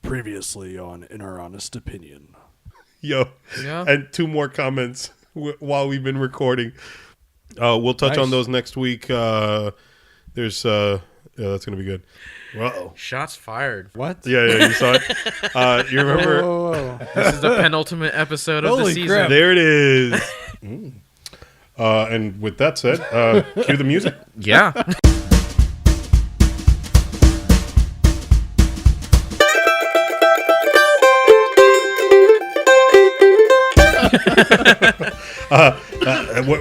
Previously on In Our Honest Opinion. Yo, and 2 more comments while we've been recording. We'll touch on those next week. There's, that's going to be good. Uh-oh. Shots fired. What? Yeah, you saw it. You remember? Whoa. This is the penultimate episode of the season. Crap. There it is. And with that said, cue the music. Yeah.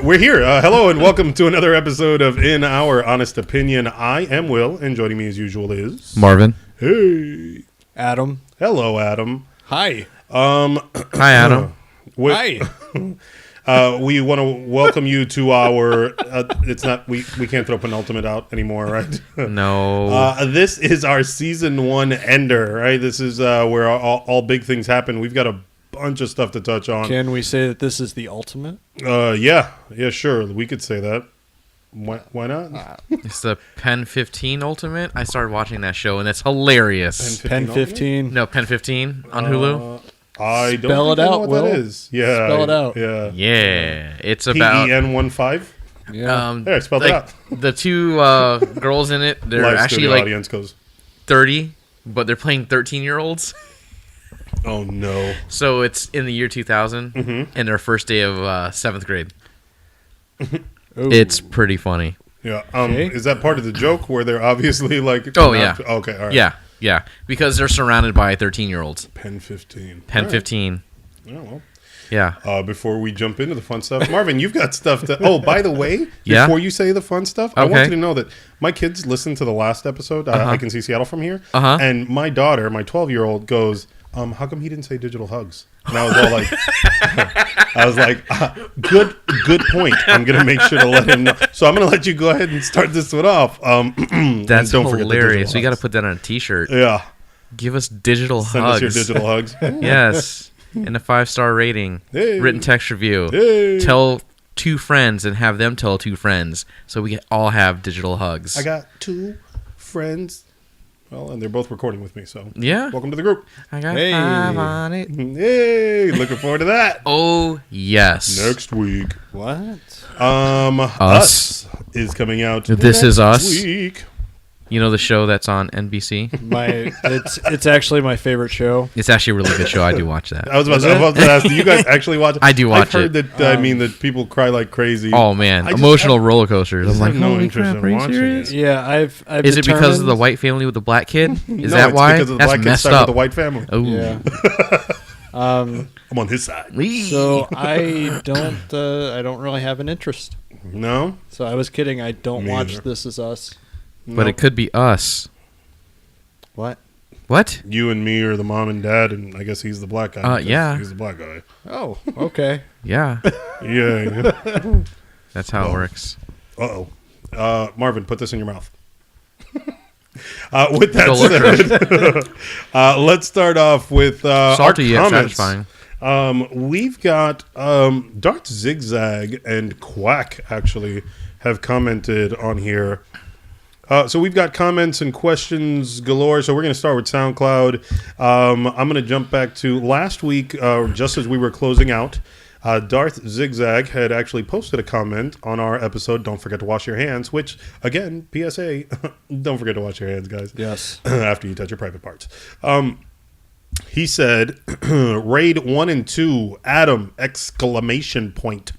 We're here. Hello and welcome to another episode of In Our Honest Opinion. I am Will, and joining me as usual is Marvin. Hey, Adam. hello, Adam. Hi. Hi, Adam. Hi. We want to welcome you to our. It's not we can't throw penultimate out anymore, right? No. This is our season 1 ender, right? This is where all big things happen. We've got a bunch of stuff to touch on. Can we say that this is the ultimate? Yeah, sure. We could say that. Why not? It's the Pen 15 Ultimate. I started watching that show, and it's hilarious. Pen 15? No, Pen 15 on Hulu. I don't Spell it think I know out, what Will. that is. Yeah, Spell it out. Yeah, Yeah. It's about... PEN15. Yeah. There, I spelled it out. The 2 girls in it, they're Live actually studio like audience goes, 30, but they're playing 13-year-olds. oh no. So it's in the year 2000, and their first day of 7th grade. Ooh. It's pretty funny. Yeah. Okay. Is that part of the joke where they're obviously like? Oh, yeah. Okay. All right. Yeah. Because they're surrounded by 13-year-olds. Pen 15. Pen All right. 15. Oh, well. Yeah. Before we jump into the fun stuff, Marvin, you've got stuff to... Oh, by the way, Yeah? before you say the fun stuff, I want Okay. you to know that my kids listened to the last episode. I can see Seattle from here. Uh-huh. And my daughter, my 12-year-old, goes, how come he didn't say digital hugs? And I was all like, good point. I'm going to make sure to let him know. So I'm going to let you go ahead and start this one off. That's don't forget the hilarious. digital We got to hugs. put that on a t-shirt. Yeah. Give us digital Send hugs. us your digital hugs. Yes. And a 5-star rating. Hey. Written text review. Hey. Tell 2 friends and have them tell 2 friends. So we all have digital hugs. I got 2 friends. Well, and they're both recording with me, so Yeah. welcome to the group. I got Hey. 5 on it. Hey, looking forward to that. Oh, yes. Next week. What? Us is coming out. This is next Us. week. You know the show that's on NBC? It's actually my favorite show. It's actually a really good show. I do watch that. I was about to ask, do you guys actually watch it? I do watch I've heard it. that, that people cry like crazy. Oh, man. I just Emotional roller coasters. I'm I like, have no holy interest crap, in are you watching serious? it. Yeah, I've Is it because of the determined- white family with the black kid? Is No, that it's why? because of the That's black kid messed stuck up. with the white family. Oh. Yeah. I'm on his side. So I don't really have an interest. No? So I was kidding. I don't Me watch either. This Is Us. But No. it could be us. What? What? You and me are the mom and dad, and I guess he's the black guy. because Yeah. He's the black guy. Oh, okay. Yeah. Yeah. That's how it Well. works. Uh-oh. Marvin, put this in your mouth. With that Go look said, let's start off with our Salty yet comments. satisfying. We've got Darth Zigzag and Quack actually have commented on here. So we've got comments and questions galore. So we're going to start with SoundCloud. I'm going to jump back to last week, just as we were closing out. Darth Zigzag had actually posted a comment on our episode, Don't Forget to Wash Your Hands, which, again, PSA, don't forget to wash your hands, guys. Yes. After you touch your private parts. He said, Raid 1 and 2, Adam, exclamation point.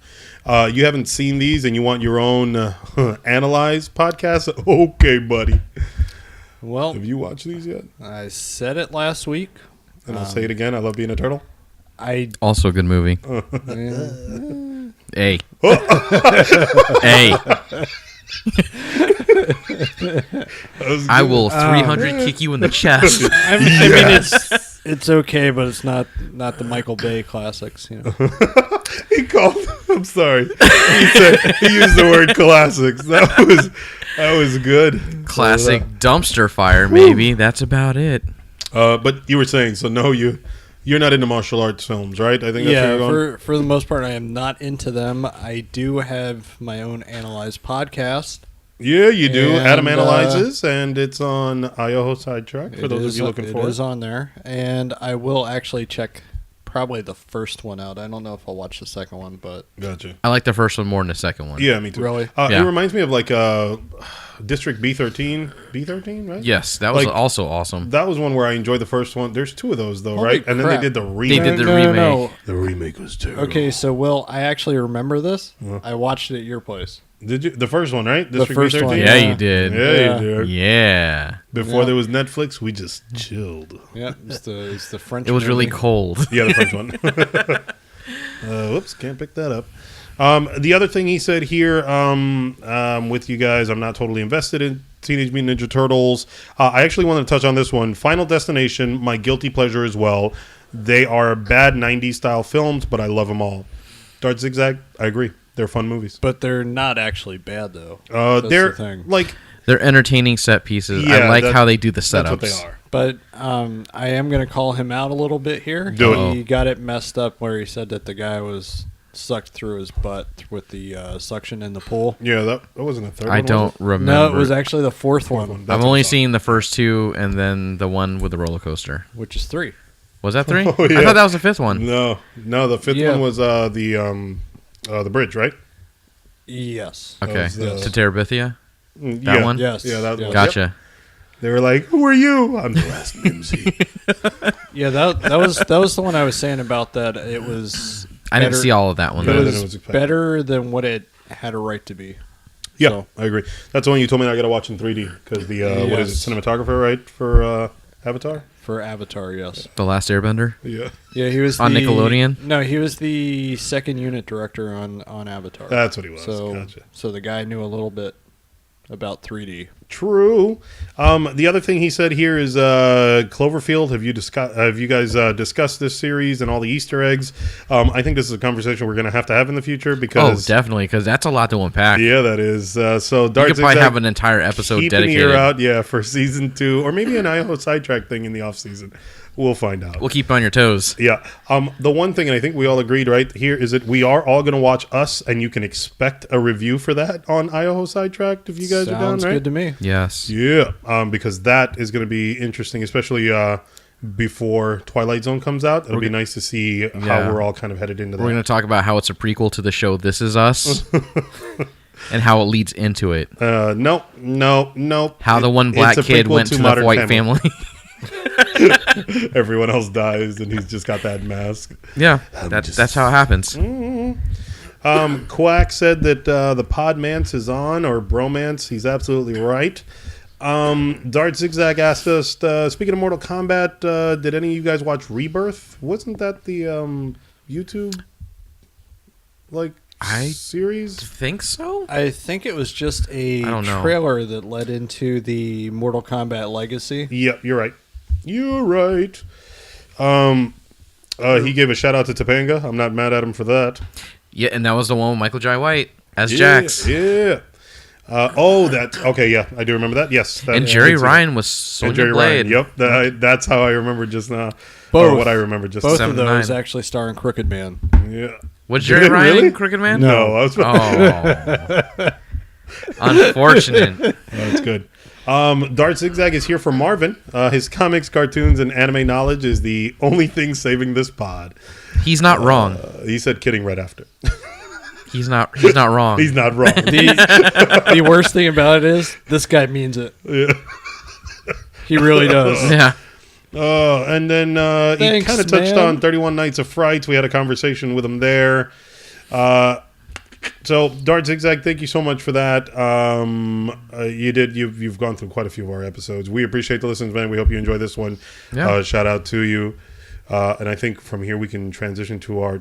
You haven't seen these and you want your own Analyze podcast? Okay, buddy. Well, Have you watched these yet? I said it last week. And I'll say it again. I love being a turtle. Also a good movie. Hey. Hey. I will 300 kick you in the chest. I mean, it's okay, but it's not the Michael Bay classics, you know. He called. I'm sorry. He used the word classics. That was good. Classic dumpster fire, maybe. That's about it. But you were saying, so no, you're not into martial arts films, right? I think that's where you're going. For the most part, I am not into them. I do have my own Analyze podcast. Yeah, you do. And, Adam Analyzes, and it's on Ioho Sidetrack for those of you looking for It it. is on there, and I will actually check probably the first one out. I don't know if I'll watch the second one, but Gotcha. I like the first one more than the second one. Yeah, me too. Really? Yeah. It reminds me of like District B13. B13, right? Yes, that was Like- also awesome. That was one where I enjoyed the first one. There's two of those, though, Holy right? And then they crap. did the remake. They did the remake. The remake was terrible. Okay, so Will, I actually remember this. Yeah. I watched it at your place. Did you? The first one, right? The first one, Yeah, Yeah. you did. Yeah, Yeah. you did. Yeah. Before Yeah. there was Netflix, we just chilled. Yeah, it's the French. It was really movie. cold. Yeah, the French one. Whoops, can't pick that up. The other thing he said here with you guys, I'm not totally invested in Teenage Mutant Ninja Turtles. I actually wanted to touch on this one. Final Destination, my guilty pleasure as well. They are bad 90s style films, but I love them all. Dart Zigzag, I agree. They're fun movies. But they're not actually bad though. That's They're the thing. like, They're entertaining set pieces. Yeah, I like that- how they do the that's setups. what they are. But I am going to call him out a little bit here. Do it. He got it messed up where he said that the guy was sucked through his butt with the suction in the pool. Yeah, that wasn't a third one. I was don't it? remember. No, it was actually the fourth one, That's I've what only I saw. seen the first two and then the one with the roller coaster. which is 3. Was that 3? Oh, yeah. I thought that was the fifth one. No, the fifth Yeah. one was the bridge, right? Yes. Okay. was the- To Terabithia? That That one? Yes. Yeah, that yes. one. Gotcha. Yep. They were like, "Who are you?" I'm the last Mimsy. Yeah, that was the one I was saying about that. It was. I didn't better- see all of that one. It Better though. than was, it was expected. better than what it had a right to be. Yeah, So- I agree. That's the one you told me I got to watch in 3D because the what is Yes. it, cinematographer, right, for Avatar? For Avatar, yes. The Last Airbender? Yeah, Yeah, he was On the- Nickelodeon? No, he was the second unit director on Avatar. that's what he was. so Gotcha. so the guy knew a little bit about 3D. True. The other thing he said here is Cloverfield. Have you guys discussed this series and all the Easter eggs? I think this is a conversation we're going to have in the future Oh, because definitely, because that's a lot to unpack. yeah, that is. So You Dart could probably Zigzag, have an entire episode keep an dedicated. ear out, yeah, for season 2 or maybe an Iowa sidetrack thing in the off season. We'll find out. We'll keep you on your toes. Yeah. The one thing, and I think we all agreed right here, is that we are all going to watch Us, and you can expect a review for that on Iowa Sidetracked if you guys are down, Sounds right? good to me. Yes. Yeah, because that is going to be interesting, especially before Twilight Zone comes out. It'll be nice to see how Yeah. we're all kind of headed into We're going that. to talk about how it's a prequel to the show This Is Us and how it leads into it. Nope. How the one black It's a kid prequel went to the Modern white family. Everyone else dies, and he's just got that mask. Yeah, that's how it happens. Quack said that the Podmance is on, or Bromance. He's absolutely right. Dart Zigzag asked us, speaking of Mortal Kombat, did any of you guys watch Rebirth? Wasn't that the YouTube I series? Think so? I think it was just a I don't know. trailer that led into the Mortal Kombat Legacy. Yep, you're right. You're right. He gave a shout out to Topanga. I'm not mad at him for that. Yeah, and that was the one with Michael Jai White as Yeah, Jax. Yeah. That's okay. Yeah, I do remember that. Yes, that, And Jerry that's it. Ryan was And Sonya Jerry Blade. Ryan. Yep, that's how I remember just now. Both. Or what I remember just Both now. of 7 to those 9. actually star in Crooked Man. Yeah. Was Did Jerry it Ryan really? in Crooked Man? No, I was. Oh. Unfortunate. That's good. Dart Zigzag is here for Marvin. His comics, cartoons, and anime knowledge is the only thing saving this pod. He's not wrong. He said kidding right after. He's not wrong. He's not wrong. The worst thing about it is this guy means it. Yeah. He really does. Yeah. And then he Thanks, kind of touched man. on 31 Nights of Fright. We had a conversation with him there. So Dart Zigzag, thank you so much for that. You've gone through quite a few of our episodes. We appreciate the listens, man. We hope you enjoy this one. Yeah. Shout out to you. And I think from here we can transition to our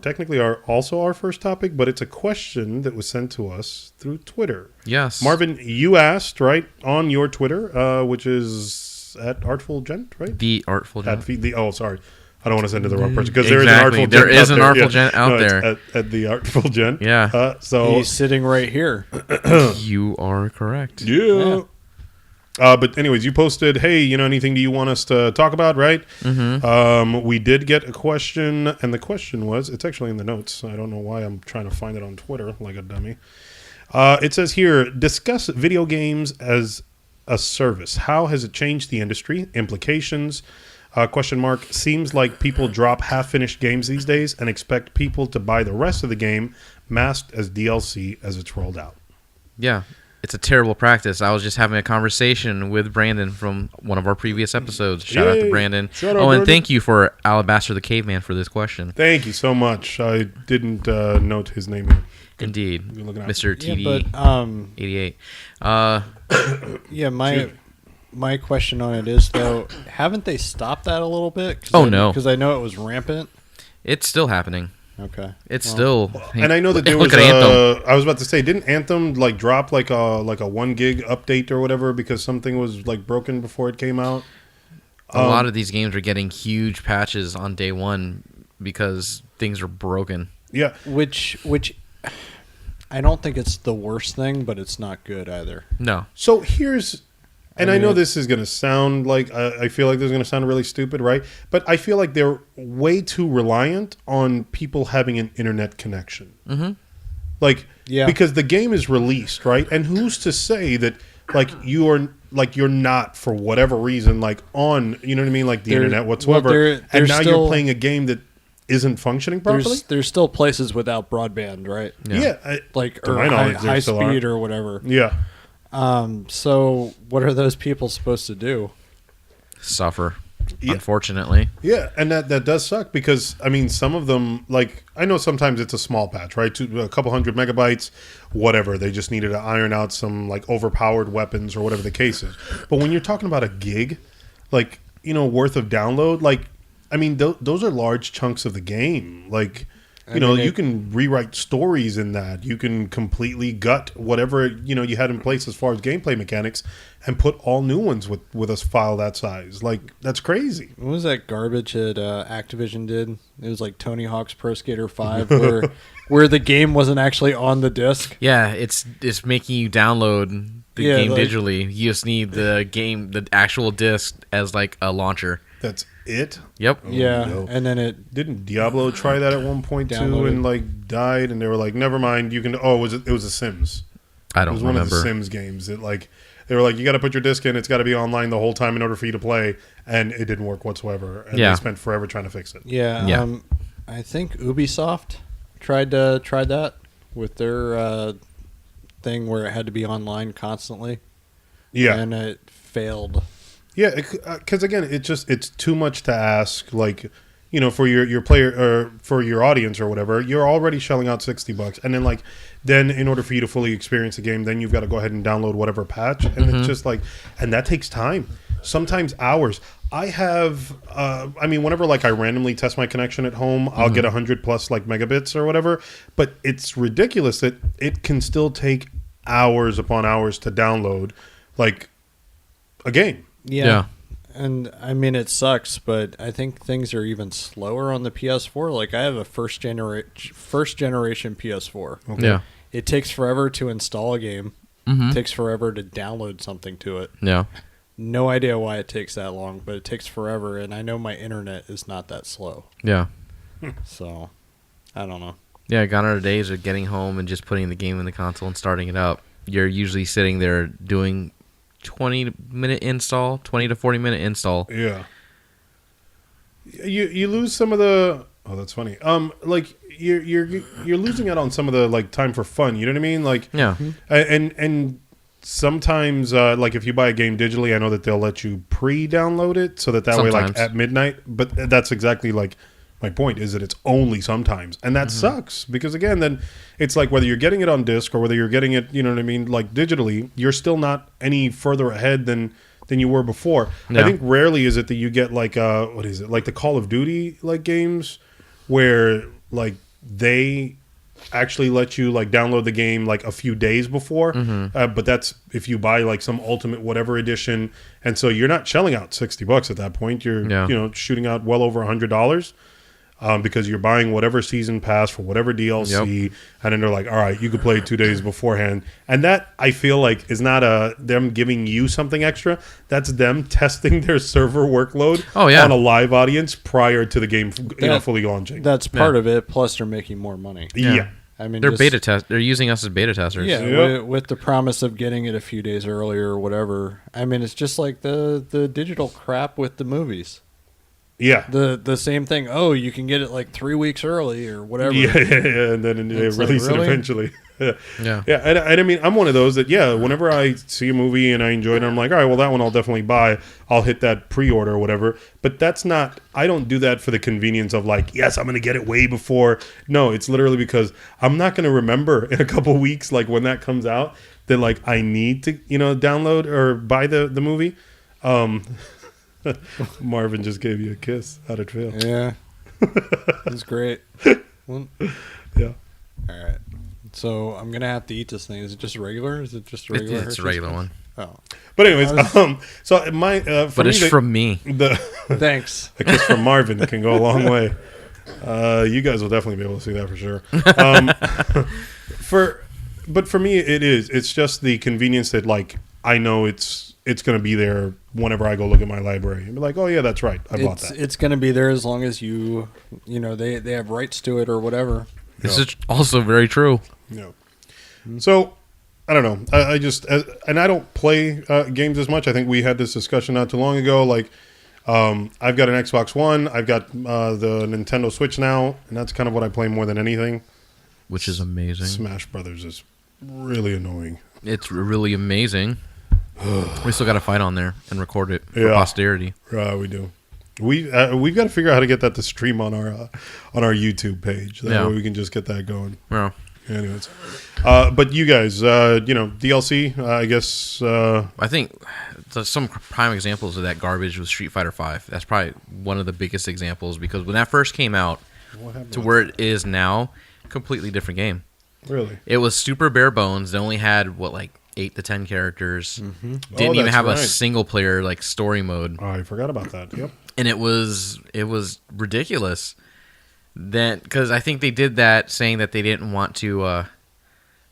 first topic, but it's a question that was sent to us through Twitter. Yes. Marvin, you asked right on your Twitter, which is at Artful Gent, right? The Artful At Gent. sorry. I don't want to send to the wrong person because Exactly. there is an Artful Gent There is an Artful Gent out it's there. at the Artful Gent. Yeah. So He's sitting right here. You are correct. yeah. But anyways, you posted, hey, anything do you want us to talk about, right? Mm-hmm. We did get a question, and the question was, it's actually in the notes. I don't know why I'm trying to find it on Twitter like a dummy. It says here, discuss video games as a service. How has it changed the industry? Implications? Question mark. Seems like people drop half-finished games these days and expect people to buy the rest of the game masked as DLC as it's rolled out. Yeah, it's a terrible practice. I was just having a conversation with Brandon from one of our previous episodes. Shout out to Brandon. Shout out, and Brandon. thank you for Alabaster the Caveman for this question. Thank you so much. I didn't note his name here. Indeed, Good looking out. Mr. TD Yeah, 88. yeah, my question on it is, though, haven't they stopped that a little bit? No. Because I know it was rampant. It's still happening. Okay. It's still. And I know that there Look was at Anthem. I was about to say, didn't Anthem like drop like a 1 gig update or whatever because something was like broken before it came out? A lot of these games are getting huge patches on day one because things are broken. Yeah. Which I don't think it's the worst thing, but it's not good either. No. So here's, and I mean, know this is going to sound like, I feel like this is going to sound really stupid, right? But I feel like they're way too reliant on people having an internet connection. Mm-hmm. Like, Yeah. because the game is released, right? And who's to say that, like, you're not, for whatever reason, like, on, you know what I mean, like, the internet whatsoever, they're and now still- you're playing a game that isn't functioning properly? There's still places without broadband, right? Yeah. Like, To or my knowledge, there high still speed are. or whatever. Yeah. So what are those people supposed to do? Suffer. Yeah. Unfortunately. Yeah, and that does suck because, I mean, some of them, like, I know sometimes it's a small patch, right? A couple hundred megabytes, whatever. They just needed to iron out some, like, overpowered weapons or whatever the case is. But when you're talking about a gig, like, you know, worth of download, like, I mean, those are large chunks of the game. Like, you know, you can rewrite stories in that. You can completely gut whatever, you know, you had in place as far as gameplay mechanics and put all new ones with a file that size. Like, that's crazy. What was that garbage that Activision did? It was like Tony Hawk's Pro Skater 5 where the game wasn't actually on the disc. Yeah, it's making you download the game like- digitally. You just need the actual disc as like a launcher. That's it. Yep. Yeah, no. and then it Didn't Diablo try that at one point too, Downloaded. and like died? And they were like, "Never mind, you can." Oh, it was a Sims. I It don't was one of the remember. Sims games. It like they were like, "You got to put your disc in. It's got to be online the whole time in order for you to play," and it didn't work whatsoever. And Yeah. they spent forever trying to fix it. yeah, Yeah. I think Ubisoft tried that with their thing where it had to be online constantly. Yeah, And it failed. yeah. Because again, it's too much to ask. Like, you know, for your player or for your audience or whatever, you're already shelling out $60, and then in order for you to fully experience the game, then you've got to go ahead and download whatever patch, and it's just like, and that takes time, sometimes hours. I have, I mean, whenever like I randomly test my connection at home, I'll get 100 plus like megabits or whatever, but it's ridiculous that it can still take hours upon hours to download like a game. Yeah. And I mean, it sucks, but I think things are even slower on the PS4. Like, I have a first generation PS4. Okay. Yeah. It takes forever to install a game. Mm-hmm. It takes forever to download something to it. Yeah. No idea why it takes that long, but it takes forever, and I know my internet is not that slow. Yeah. So, I don't know. Yeah, gone are the days of getting home and just putting the game in the console and starting it up. You're usually sitting there doing 20-minute install, 20 to 40-minute install. Yeah. You lose some of the. Oh, that's funny. Like you're losing out on some of the like time for fun. You know what I mean? Like Yeah. and sometimes like if you buy a game digitally, I know that they'll let you pre-download it so that way like Sometimes. at midnight. But that's exactly like my point is that it's only sometimes, and that sucks because again, then it's like whether you're getting it on disc or whether you're getting it, you know what I mean, like digitally, you're still not any further ahead than you were before. Yeah. I think rarely is it that you get like what is it, like the Call of Duty like games where like they actually let you like download the game like a few days before, but that's if you buy like some ultimate whatever edition, and so you're not shelling out $60 at that point. You're you know shooting out well over $100. Because you're buying whatever season pass for whatever DLC, and then they're like, all right, you could play 2 days beforehand. And that, I feel like, is not them giving you something extra. That's them testing their server workload on a live audience prior to the game fully launching. That's part of it, plus they're making more money. Yeah. I mean, They're just- beta test. They're using us as beta testers. Yeah, Yep. with the promise of getting it a few days earlier or whatever. I mean, it's just like the digital crap with the movies. Yeah. The same thing. Oh, you can get it like 3 weeks early or whatever. Yeah, and then they It's like, release it really? eventually. Yeah. Yeah, and I mean, I'm one of those that, whenever I see a movie and I enjoy it, I'm like, all right, well, that one I'll definitely buy. I'll hit that pre-order or whatever. But that's not, I don't do that for the convenience of like, yes, I'm going to get it way before. No, it's literally because I'm not going to remember in a couple weeks, like when that comes out, that like I need to, download or buy the movie. Marvin just gave you a kiss. How'd it feel? Yeah. It's great. Well, Yeah. all right. So I'm gonna have to eat this thing. Is it just regular? Is it just a regular? It's a Hershey's regular Kiss? one. Oh, But anyways, so my for But me, it's from me. the thanks. a kiss from Marvin can go a long way. You guys will definitely be able to see that for sure. But for me, it's just the convenience that like I know it's going to be there whenever I go look at my library and be like, oh yeah, that's right, I bought that. It's gonna be there as long as they have rights to it or whatever. This is also very true. Yeah. So I don't know. I just and I don't play games as much. I think we had this discussion not too long ago. Like, I've got an Xbox One. I've got the Nintendo Switch now, and that's kind of what I play more than anything. Which is amazing. Smash Brothers is really annoying. It's really amazing. We still got to fight on there and record it for Yeah. posterity. We do. We've got to figure out how to get that to stream on our YouTube page. That way we can just get that going. Yeah. Anyways, but you guys, DLC, I guess. I think some prime examples of that garbage was Street Fighter V. That's probably one of the biggest examples because when that first came out to where it is now, completely different game. Really? It was super bare bones. They only had, 8 to 10 characters. Mm-hmm. Didn't even that's have a right. single player story mode. I forgot about that. Yep. And it was ridiculous. Then because I think they did that saying that they didn't want to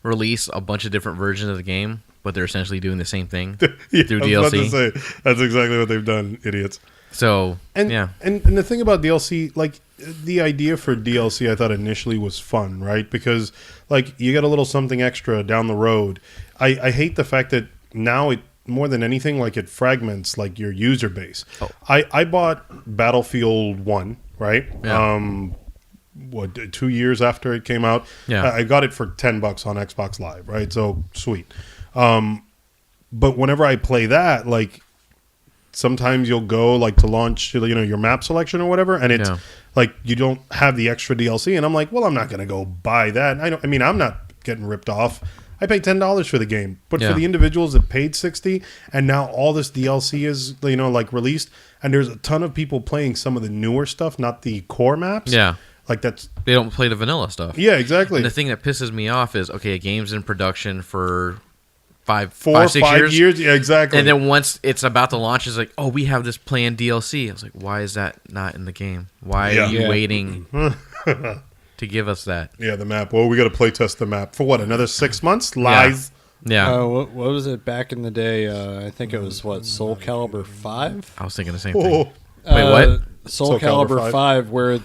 release a bunch of different versions of the game, but they're essentially doing the same thing through I was about DLC. to say, that's exactly what they've done, idiots. So And yeah, and the thing about DLC, like the idea for DLC, I thought initially was fun, right? Because like you get a little something extra down the road. I hate the fact that now it more than anything like it fragments like your user base. Oh. I bought Battlefield 1, right? Yeah. 2 years after it came out. Yeah. I got it for $10 on Xbox Live, right? So sweet. But whenever I play that, like sometimes you'll go like to launch, your map selection or whatever, and it's like you don't have the extra DLC, and I'm like, well, I'm not going to go buy that. I'm not getting ripped off. I paid $10 for the game, but for the individuals that paid $60, and now all this DLC is released, and there's a ton of people playing some of the newer stuff, not the core maps. yeah. Like that's They don't play the vanilla stuff. yeah, exactly. And the thing that pisses me off is a game's in production for 5, 6 5 years. years. Yeah, exactly. And then once it's about to launch, it's like, oh, we have this planned DLC. I was like, why is that not in the game? Why are you waiting to give us that? yeah, the map. Well, we got to play test the map for what? Another 6 months? Lies. Yeah. What was it back in the day? I think it was Soul Calibur 5. I was thinking the same Oh, thing. Wait, what? Soul Calibur 5, where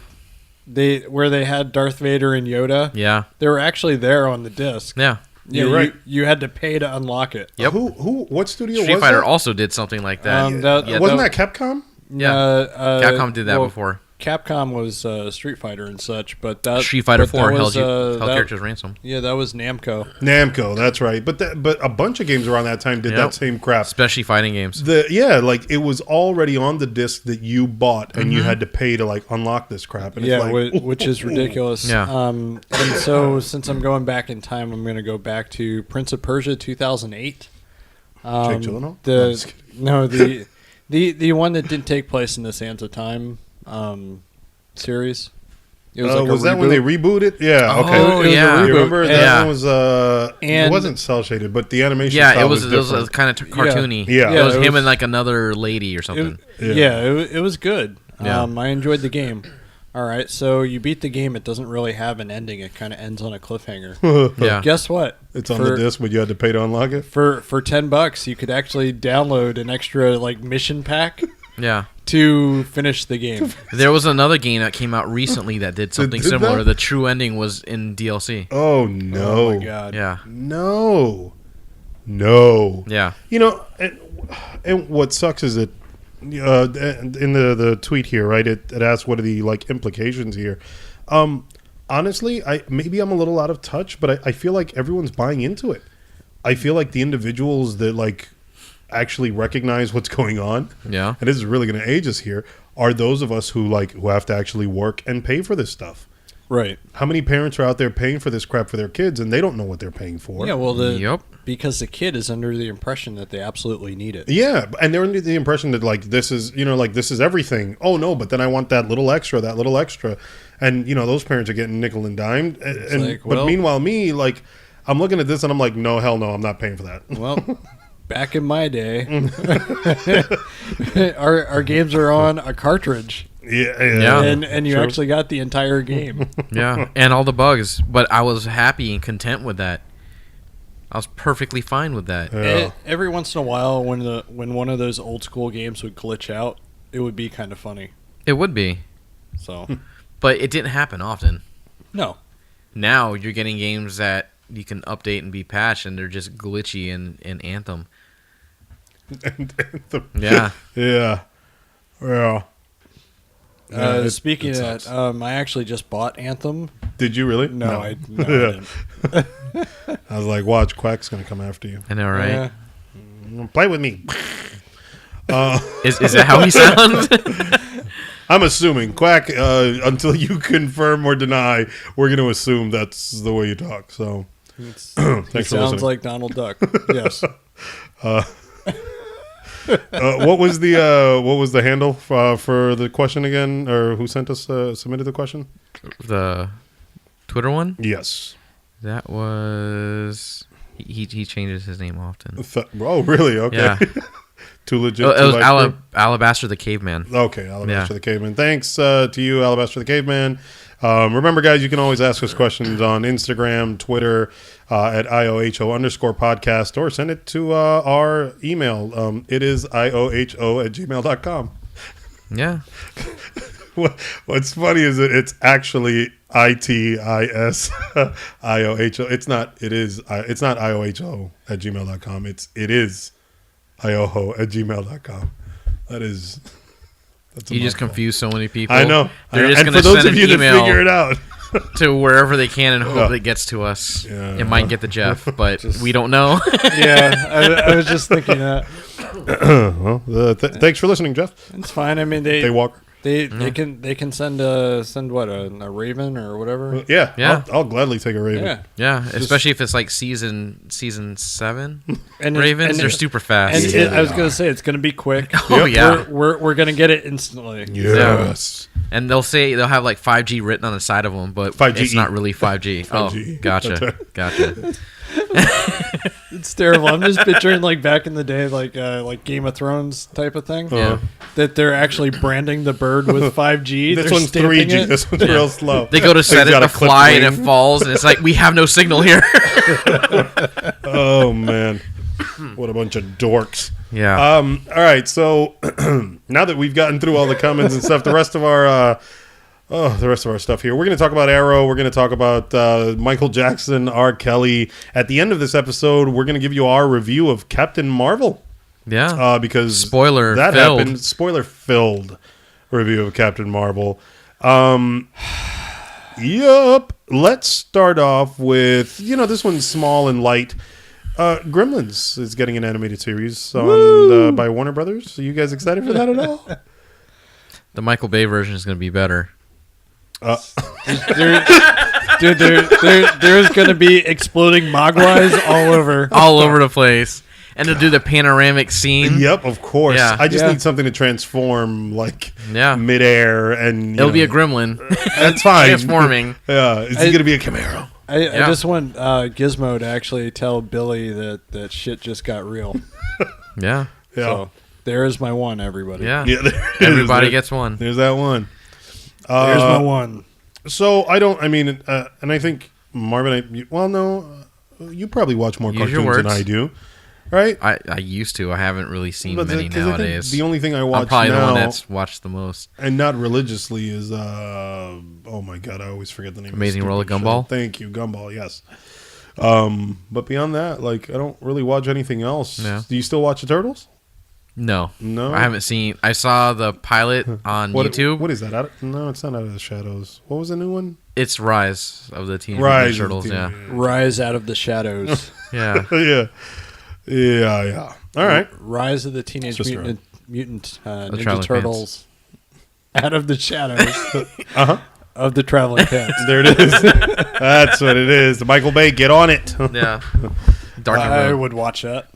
they had Darth Vader and Yoda. Yeah. They were actually there on the disc. Yeah. Yeah, You're right. You had to pay to unlock it. Yep. What studio Street was Fighter that? also did something like that. Wasn't that Capcom? Yeah. Capcom did that before. Capcom was Street Fighter and such, but that Street Fighter but that 4 was, held that- characters ransom. Yeah, that was Namco. Namco, that's right. But a bunch of games around that time did that same crap. Especially fighting games. It was already on the disc that you bought, and you had to pay to unlock this crap. And Yeah, it's like, which is ridiculous. Yeah. And so since I'm going back in time, I'm going to go back to Prince of Persia 2008. Jake Gyllenhaal? No, I'm just the one that didn't take place in the Sands of Time series. It was like was a that when they reboot. rebooted? Yeah, okay. Oh, It was a yeah. You reboot. remember that Yeah. one was it And- wasn't cell shaded, but the animation Yeah, style it was different. kind of cartoony. Yeah. It was Yeah, it him was- and another lady or something. It was good. Yeah. I enjoyed the game. All right, so you beat the game. It doesn't really have an ending. It kind of ends on a cliffhanger. Yeah. Guess what? It's on the disc, but you had to pay to unlock it. For $10, you could actually download an extra mission pack Yeah. to finish the game. There was another game that came out recently that did something Did similar. that? The true ending was in DLC. Oh no! Oh my god. Yeah. No. Yeah. You know, and what sucks is that in the tweet here, right? It asks what are the like implications here. Honestly, maybe I'm a little out of touch, but I feel like everyone's buying into it. I feel like the individuals that like actually recognize what's going on, Yeah. and this is really going to age us here, are those of us who have to actually work and pay for this stuff. Right. How many parents are out there paying for this crap for their kids, and they don't know what they're paying for? Yeah, well, Yep. because the kid is under the impression that they absolutely need it. Yeah, and they're under the impression that like this is this is everything. Oh no, but then I want that little extra, and those parents are getting nickel and dimed. But meanwhile, me like I'm looking at this and I'm like, no, hell no, I'm not paying for that. Well, back in my day, our games are on a cartridge, Yeah. and you True. actually got the entire game. Yeah. And all the bugs. But I was happy and content with that. I was perfectly fine with that. Yeah. Every once in a while, when one of those old school games would glitch out, it would be kind of funny. It would be. So, But it didn't happen often. no. Now you're getting games that you can update and be patched, and they're just glitchy in Anthem. Yeah. Yeah. Well. Speaking it of that, I actually just bought Anthem. Did you really? No, I Yeah. didn't. I was like, watch, Quack's going to come after you. I know, right? Play with me. Is that how he sounds? I'm assuming Quack. Until you confirm or deny, we're going to assume that's the way you talk. So, It thanks for sounds listening. like Donald Duck. Yes. What was the handle for the question again, or who sent us submitted the question? The Twitter one? Yes. That was... He changes his name often. Oh, really? Okay. Yeah. Too legit. It was too light for- Alabaster the Caveman. Okay, Alabaster Yeah. the Caveman. Thanks to you, Alabaster the Caveman. Remember, guys, you can always ask us questions on Instagram, Twitter, at IOHO_podcast, or send it to our email. It is IOHO@gmail.com. Yeah. What's funny is that it's actually ITISIOHO. It's not IOHO@gmail.com. It is IOHO@gmail.com. That's You just mouthful. confuse so many people. I know. They're And just for going to those send of an you that email figure it out, to wherever they can and hope Yeah. it gets to us. Yeah. It might get to Jeff, but we don't know. Yeah, I was just thinking that. well, thanks for listening, Jeff. It's fine. I mean, They walk. they can send what a raven or whatever. Yeah. Yeah. I'll gladly take a raven. Yeah, Yeah, especially if it's like season 7. and Ravens, and they're super fast. And I was gonna say it's gonna be quick. Oh, Yep. yeah. we're gonna get it instantly. Yes. And they'll have like 5G written on the side of them, but 5G. it's not really 5G. 5G. Oh, gotcha. That's right. Gotcha. It's terrible. I'm just picturing like back in the day, like Game of Thrones type of thing. Yeah. That they're actually branding the bird with 5G. This They're one's stamping 3G. it. This one's real slow. They go to set They've it got to a clipped fly and it wing. falls, and it's like, we have no signal here. Oh, man. What a bunch of dorks. Yeah. All right, so now that we've gotten through all the comments and stuff, the rest of our stuff here, we're going to talk about Arrow. We're going to talk about Michael Jackson, R. Kelly. At the end of this episode, we're going to give you our review of Captain Marvel. Yeah. Because Spoiler that filled. happened. Spoiler-filled review of Captain Marvel. Yup. Let's start off with, this one's small and light. Gremlins is getting an animated series by Warner Brothers. Are you guys excited for that at all? The Michael Bay version is going to be better. There's going to be exploding mogwais all over. All over the place. And to do the panoramic scene. Yep, of course. Yeah. I just Yeah. need something to transform, like, Yeah. midair, and It'll be a gremlin. That's fine. Transforming. Yeah, it's going to be a Camaro. I Yeah. just want Gizmo to actually tell Billy that shit just got real. Yeah. Yeah, So there is my one, everybody. Yeah. yeah. Everybody gets one. There's that one. There's my one. So and I think Marvin. You probably watch more Use your cartoons than words. I do. right? I used to. I haven't really seen But many 'cause I think nowadays. the only thing I watch I'm probably now, the one that's watched the most. and not religiously, is oh my god, I always forget the name. Amazing of the World of stupid Gumball? show. Thank you, Gumball. Yes. But beyond that, like, I don't really watch anything else. Yeah. Do you still watch the Turtles? No. No? I haven't seen. I saw the pilot on YouTube. What is that? No, it's not Out of the Shadows. What was the new one? It's Rise of the Teenage Rise Mutant of the Turtles. Teenage- Rise out of the shadows. Yeah. Yeah. All right. Rise of the Teenage Just Mutant Ninja Traveling Turtles. Out of the shadows Uh-huh. of the traveling pants. There it is. That's what it is. Michael Bay, get on it. Yeah. Dark and I Road. would watch that.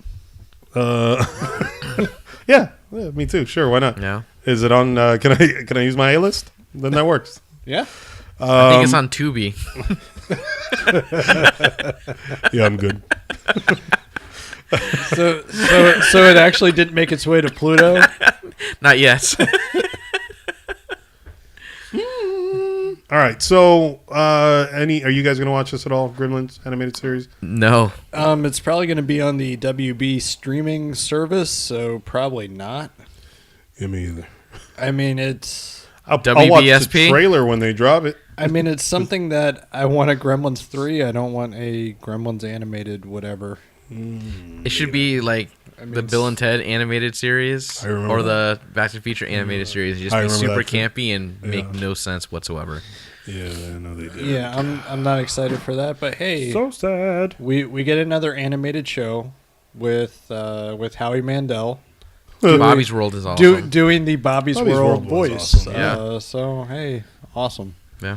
Yeah, me too. Sure, why not? Yeah. Is it on? Can I use my A list? Then that works. Yeah. I think it's on Tubi. Yeah, I'm good. So it actually didn't make its way to Pluto. Not yet. All right. So, are you guys gonna watch this at all? Gremlins animated series? No. It's probably going to be on the WB streaming service, so probably not. Yeah, me either. I mean, it's I'll watch the WBSP? trailer when they drop it. it's something that I want a Gremlins 3. I don't want a Gremlins animated whatever. It should be like the mean, Bill and Ted animated series I remember or the Back to the Future animated series. Just I be remember super that too. campy and make no sense whatsoever. Yeah, I know they did. Yeah, I'm not excited for that, but hey, So sad. we get another animated show with Howie Mandel Bobby's World is awesome. doing the Bobby's Bobby's World World was voice. awesome. Yeah. So hey, awesome. Yeah.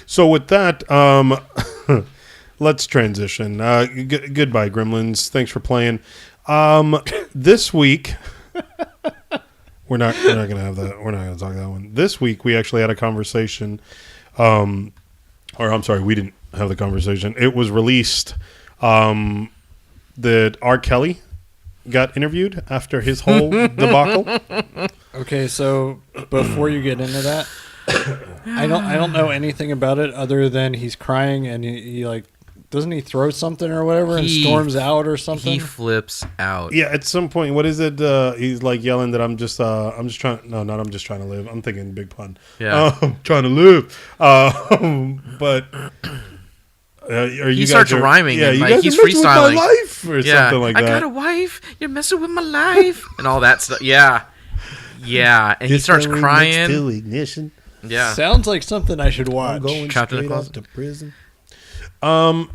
So with that, let's transition. Goodbye, Gremlins. Thanks for playing. This week, we're not gonna have that. We're not gonna talk that one. This week, we actually had a conversation. Or I'm sorry, we didn't have the conversation. It was released that R. Kelly got interviewed after his whole debacle. Okay, so before you get into that, I don't know anything about it other than he's crying and he like doesn't he throw something or whatever and storms out or something? He flips out. Yeah, at some point, what is it? He's like yelling that I'm just trying. No, not I'm just trying to live. I'm thinking big pun. Yeah. I'm trying to live. But He starts rhyming. Yeah, and, you like, guys he's are messing with freestyling. my life or something like that. I got a wife. You're messing with my life, and all that stuff. Yeah, yeah. And he starts crying. Ignition. Yeah. Sounds like something I should watch. I'm going Trapped in the straight closet. out to prison. I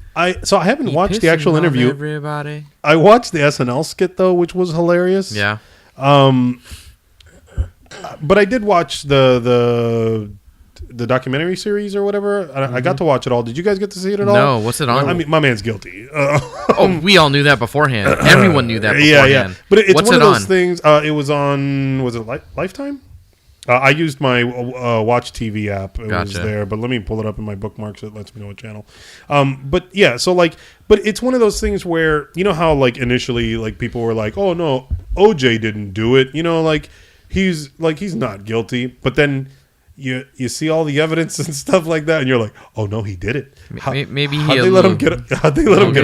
haven't He watched the pissing actual on interview. Everybody. I watched the SNL skit though, which was hilarious. Yeah. But I did watch the documentary series or whatever. I got to watch it all. Did you guys get to see it at all? No. What's it on? I mean, my man's guilty. Oh, we all knew that beforehand. Everyone knew that beforehand. Yeah. But it's What's one it of those on? things. It was on. Was it Lifetime? I used my Watch TV app. It was Gotcha. there, but let me pull it up in my bookmarks. It lets me know what channel. But yeah, so like, but it's one of those things where you know how like initially like people were like, oh no, OJ didn't do it. You know, like he's not guilty. But then you see all the evidence and stuff like that, and you're like, oh no, he did it. Maybe How'd he they let him get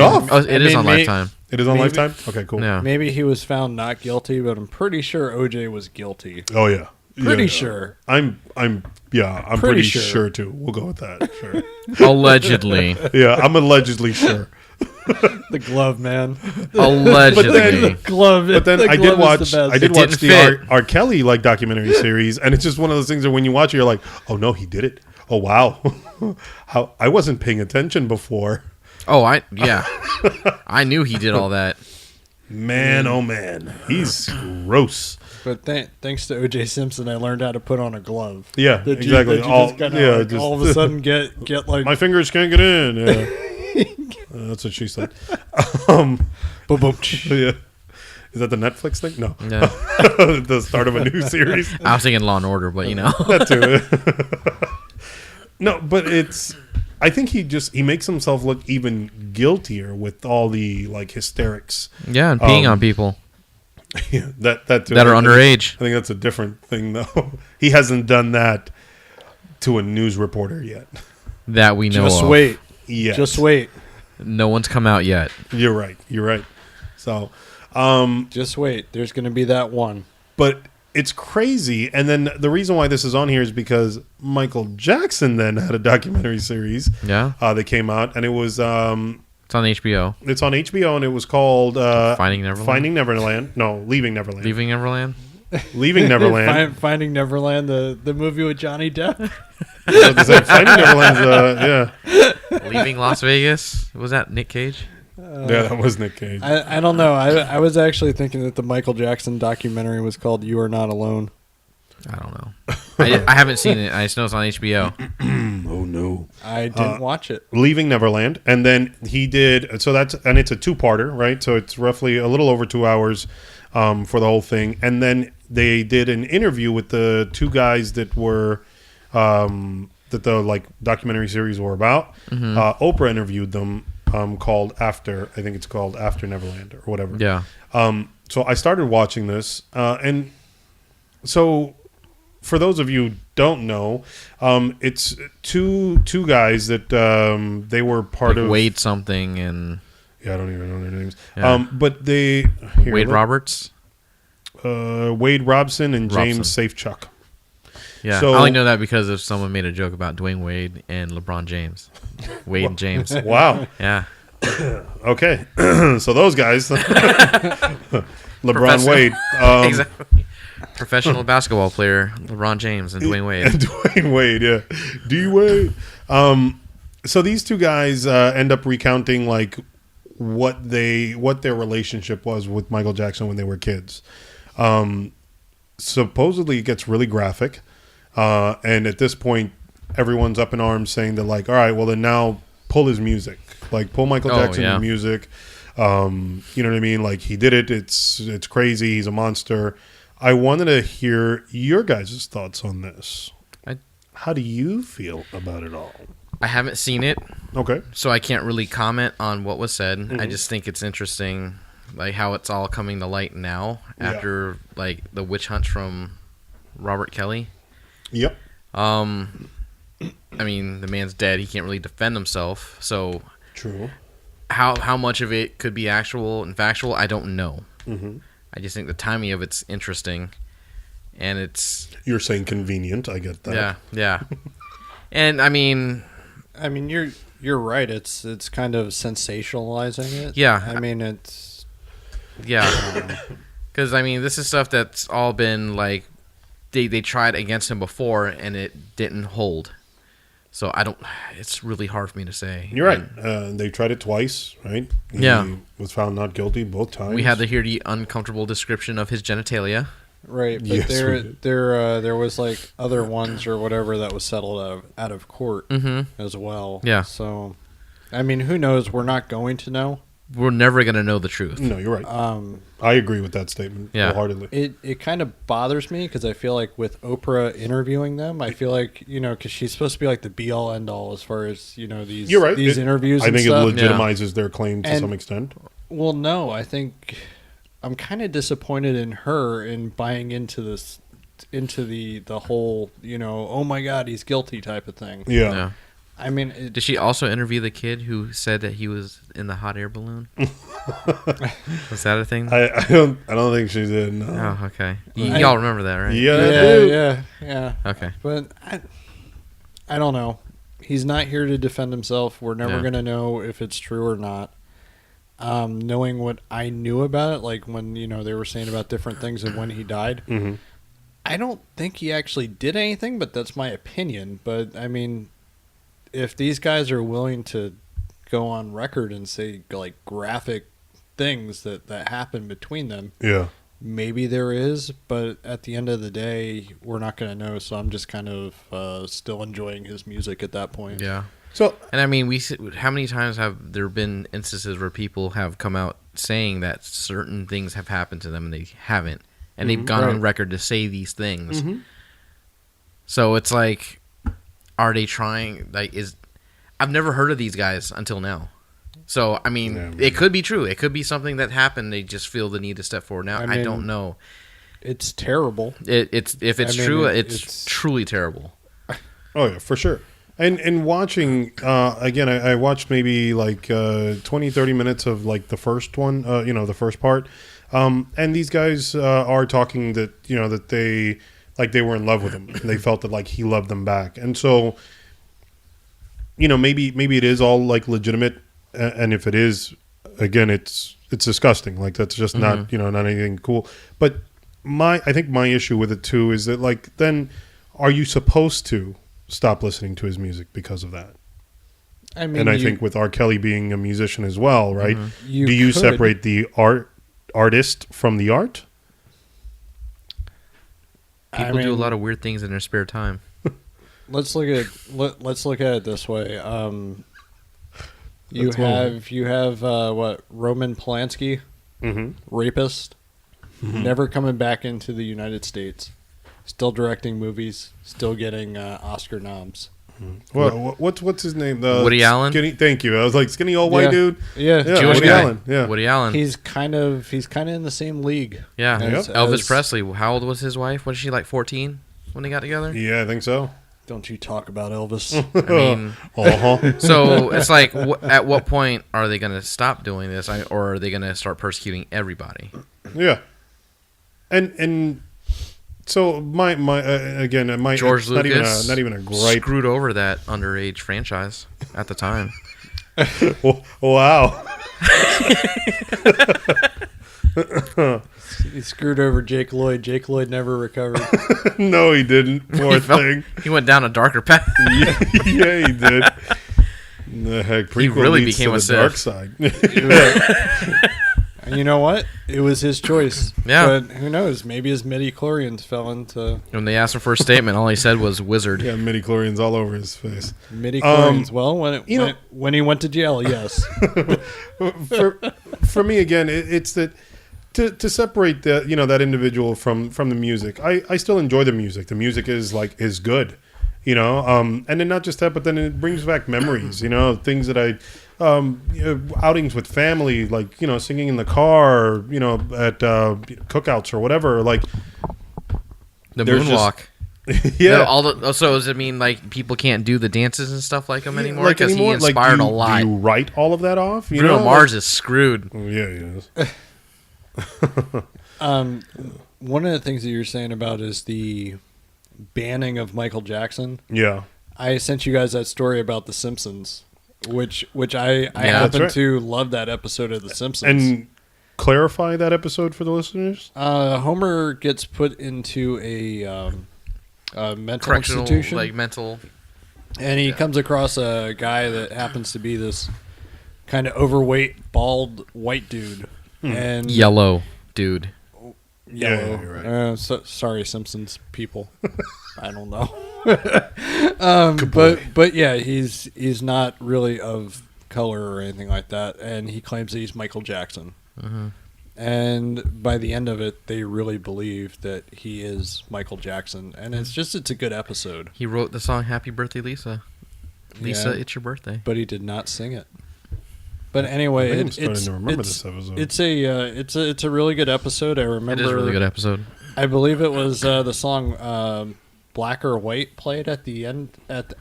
off? Oh, it is on Lifetime. It is on Maybe- Lifetime. Okay, cool. Yeah. Maybe he was found not guilty, but I'm pretty sure OJ was guilty. Oh yeah. Pretty Yeah. sure. I'm pretty Pretty sure. sure too. We'll go with that. Sure. Allegedly. Yeah, I'm allegedly sure. The glove, man. Allegedly. The glove. But then the I did glove watch is the best. I did It watch didn't the fit. R. Kelly like documentary series, and it's just one of those things that when you watch it, you're like, oh no, he did it. Oh wow, how I wasn't paying attention before. Oh, I knew he did all that. Man, oh man, he's gross. But thanks to OJ Simpson, I learned how to put on a glove. Yeah, That exactly. You just kinda, like, just- all of a sudden get like my fingers can't get in. Yeah. That's what she said. boom. Yeah. Is that the Netflix thing? No. Yeah. The start of a new series. I was thinking Law and Order, but you know. That too. No, but it's. I think he makes himself look even guiltier with all the like hysterics. Yeah, and peeing on people Yeah, that too. that are underage. I think that's a different thing, though. He hasn't done that to a news reporter yet. That we know Just of. wait. Yet. Just wait. No one's come out yet. You're right. You're right. So, Just wait. There's going to be that one. but it's crazy. And then the reason why this is on here is because Michael Jackson then had a documentary series. Yeah. That came out, and it was It's on HBO. it's on HBO, and it was called Finding Neverland? Finding Neverland. No, Leaving Neverland. Leaving Neverland? Leaving Neverland. Finding Neverland, the movie with Johnny Depp. Is that Finding Neverland's yeah. Leaving Las Vegas? Was that Nick Cage? Yeah, that was Nick Cage. I don't know. I was actually thinking that the Michael Jackson documentary was called "You Are Not Alone." I don't know. I haven't seen it. I just know it's on HBO. Oh no. I didn't watch it. Leaving Neverland, and then he did it's a two-parter, right? So it's roughly a little over 2 hours for the whole thing, and then they did an interview with the two guys that were that the documentary series were about. Oprah interviewed them, called After. I think it's called After Neverland or whatever. Yeah. So I started watching this, and so for those of you who don't know, it's two guys that they were part of Wade something and Yeah, I don't even know their names. Yeah. But they Wade Roberts. Wade Robson and James Robson. Safechuck. Yeah, So- I only know that because if someone made a joke about Dwayne Wade and LeBron James. Wade and James. Wow. Yeah. Okay. So those guys, LeBron Professor. Wade, Exactly. Professional basketball player LeBron James and Dwayne Wade. and Dwayne Wade, yeah, D Wade. So these two guys end up recounting what their relationship was with Michael Jackson when they were kids. Supposedly, it gets really graphic, and at this point, everyone's up in arms saying that all right, well then now pull his music, pull Michael Jackson's yeah. music. You know what I mean? He did it. It's crazy. He's a monster. I wanted to hear your guys' thoughts on this. How do you feel about it all? I haven't seen it, Okay. so I can't really comment on what was said. Mm-hmm. I just think it's interesting, how it's all coming to light now after the witch hunt from Robert Kelly. Yep. I mean, the man's dead. He can't really defend himself. So True. how much of it could be actual and factual, I don't know. Mm-hmm. I just think the timing of it's interesting, and it's You're saying convenient. I get that. yeah. And I mean, you're right. It's kind of sensationalizing it. Yeah. I mean, it's yeah, because I mean, this is stuff that's all been they tried against him before, and it didn't hold. So I don't. It's really hard for me to say. You're right. And They tried it twice, right? He Yeah. was found not guilty both times. we had to hear the uncomfortable description of his genitalia. right. But Yes, we did. there was other ones or whatever that was settled out of court as well. Yeah. So, I mean, who knows? We're not going to know. We're never gonna know the truth. No, you're right. I agree with that statement Yeah. wholeheartedly. It kind of bothers me because I feel like with Oprah interviewing them, I feel like, because she's supposed to be the be all end all as far as, these You're right. these interviews I and think stuff. it legitimizes their claim to And- some extent. Well, no, I think I'm kind of disappointed in her in buying into this, into the whole, oh my God, he's guilty type of thing. Yeah. Yeah. I mean, Did she also interview the kid who said that he was in the hot air balloon? Was that a thing? I don't think she did. No. Oh, okay. Y'all remember that, right? Yeah, I do. yeah. Okay. But I don't know. He's not here to defend himself. We're never Yeah. going to know if it's true or not. Knowing what I knew about it, when, they were saying about different things and when he died, Mhm. I don't think he actually did anything, but that's my opinion. But, I mean, if these guys are willing to go on record and say, graphic things that happened between them, Yeah. maybe there is, but at the end of the day, we're not going to know. So I'm just kind of still enjoying his music at that point. Yeah. So And I mean, how many times have there been instances where people have come out saying that certain things have happened to them and they haven't, and they've gone on Right. record to say these things. So it's are they trying? I've never heard of these guys until now. So I mean, Yeah, it could be true. It could be something that happened. They just feel the need to step forward. Now I I mean, don't know. It's terrible. If it's I mean, true, it's it's truly terrible. Oh yeah, for sure. And watching again, I watched maybe like 20, 30 minutes of like the first one, the first part. And these guys are talking that that they were in love with him. They felt that like he loved them back, and so maybe it is all like legitimate. And if it is, again, it's disgusting. Like that's just not not anything cool. But I think my issue with it too is that like then are you supposed to stop listening to his music because of that? I mean, and I think with R. Kelly being a musician as well, right? Do you separate the artist from the art? People do a lot of weird things in their spare time. Let's look at it this way. You have what, Roman Polanski, rapist, never coming back into the United States, still directing movies, still getting Oscar noms. Well, what's his name? Woody Allen. Thank you. I was like skinny old white dude. Yeah, Jewish Woody guy. Allen. Yeah, Woody Allen. He's kind of in the same league. Yeah, Elvis Presley. How old was his wife? Was she like 14 when they got together? Yeah, I think so. Don't you talk about Elvis? I mean, so it's like, at what point are they going to stop doing this, or are they going to start persecuting everybody? Yeah, and so my George Lucas not even a gripe. Screwed over that underage franchise at the time. Wow. He screwed over Jake Lloyd. Jake Lloyd never recovered. No, he didn't. Poor thing. He went down a darker path. Yeah, he did. The heck, he really became a dark side. And you know what? It was his choice. Yeah. But who knows? Maybe his midi-chlorians fell into... When they asked him for a statement, all he said was wizard. Yeah, midi-chlorians all over his face. Midi-chlorians. Well, when he went to jail, yes. For me, again, it's that... To separate that individual from the music, I still enjoy the music. The music is good, and then not just that, but then it brings back memories, things that I outings with family, like singing in the car, at cookouts or whatever, like the moonwalk. Yeah. So does it mean like people can't do the dances and stuff like him anymore? Because he inspired a lot. Do you write all of that off? Bruno Mars is screwed. Yeah, he is. One of the things that you're saying about is the banning of Michael Jackson. Yeah, I sent you guys that story about The Simpsons, which I happen to love that episode of The Simpsons. And clarify that episode for the listeners. Homer gets put into a mental institution, and he comes across a guy that happens to be this kind of overweight, bald white dude. And yellow dude. Yellow. Yeah, you're right. Sorry, Simpsons people. I don't know. But yeah, he's not really of color or anything like that, and he claims that he's Michael Jackson. Mm-hmm. And by the end of it, they really believe that he is Michael Jackson, and it's a good episode. He wrote the song "Happy Birthday, Lisa." Lisa, it's your birthday. But he did not sing it. But anyway, I'm starting to remember this episode. It's a really good episode. I remember it is a really good episode. I believe it was the song "Black or White" played at the end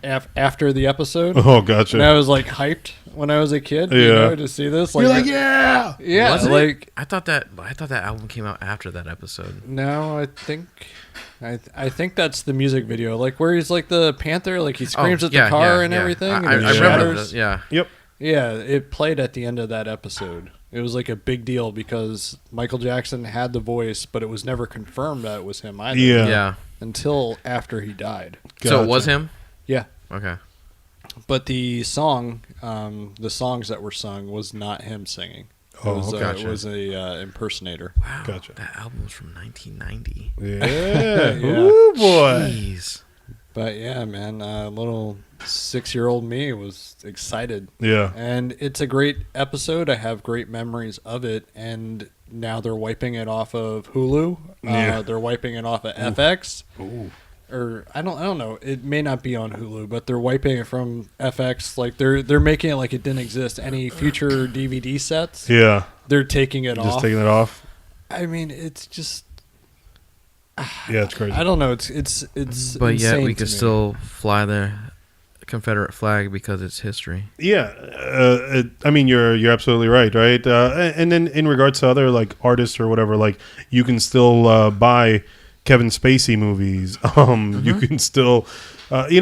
after the episode. Oh, gotcha. And I was like hyped when I was a kid. To see this. You're like, yeah. Was it? Like I thought that album came out after that episode. No, I think that's the music video, like where he's like the panther, like he screams at the car and everything. I and remember that. Yeah. Yep. Yeah, it played at the end of that episode. It was like a big deal because Michael Jackson had the voice, but it was never confirmed that it was him either. Yeah. Until after he died. Gotcha. So it was him? Yeah. Okay. But the song, the songs that were sung was not him singing. Gotcha. It was a impersonator. Wow. Gotcha. That album was from 1990. Yeah. Yeah. Ooh, boy. Jeez. But yeah, man, little 6-year-old me was excited. Yeah. And it's a great episode. I have great memories of it. And now they're wiping it off of Hulu. They're wiping it off of FX. Ooh. Or I don't know. It may not be on Hulu, but they're wiping it from FX. Like they're making it like it didn't exist. Any future DVD sets, Yeah. they're taking it off. Just taking it off. I mean, it's just. Yeah, it's crazy. I don't know. It's But insane yet we to could me. still fly the Confederate flag because it's history. Yeah, I mean you're absolutely right, right? And then in regards to other like artists or whatever, like you can still buy Kevin Spacey movies. You can still, you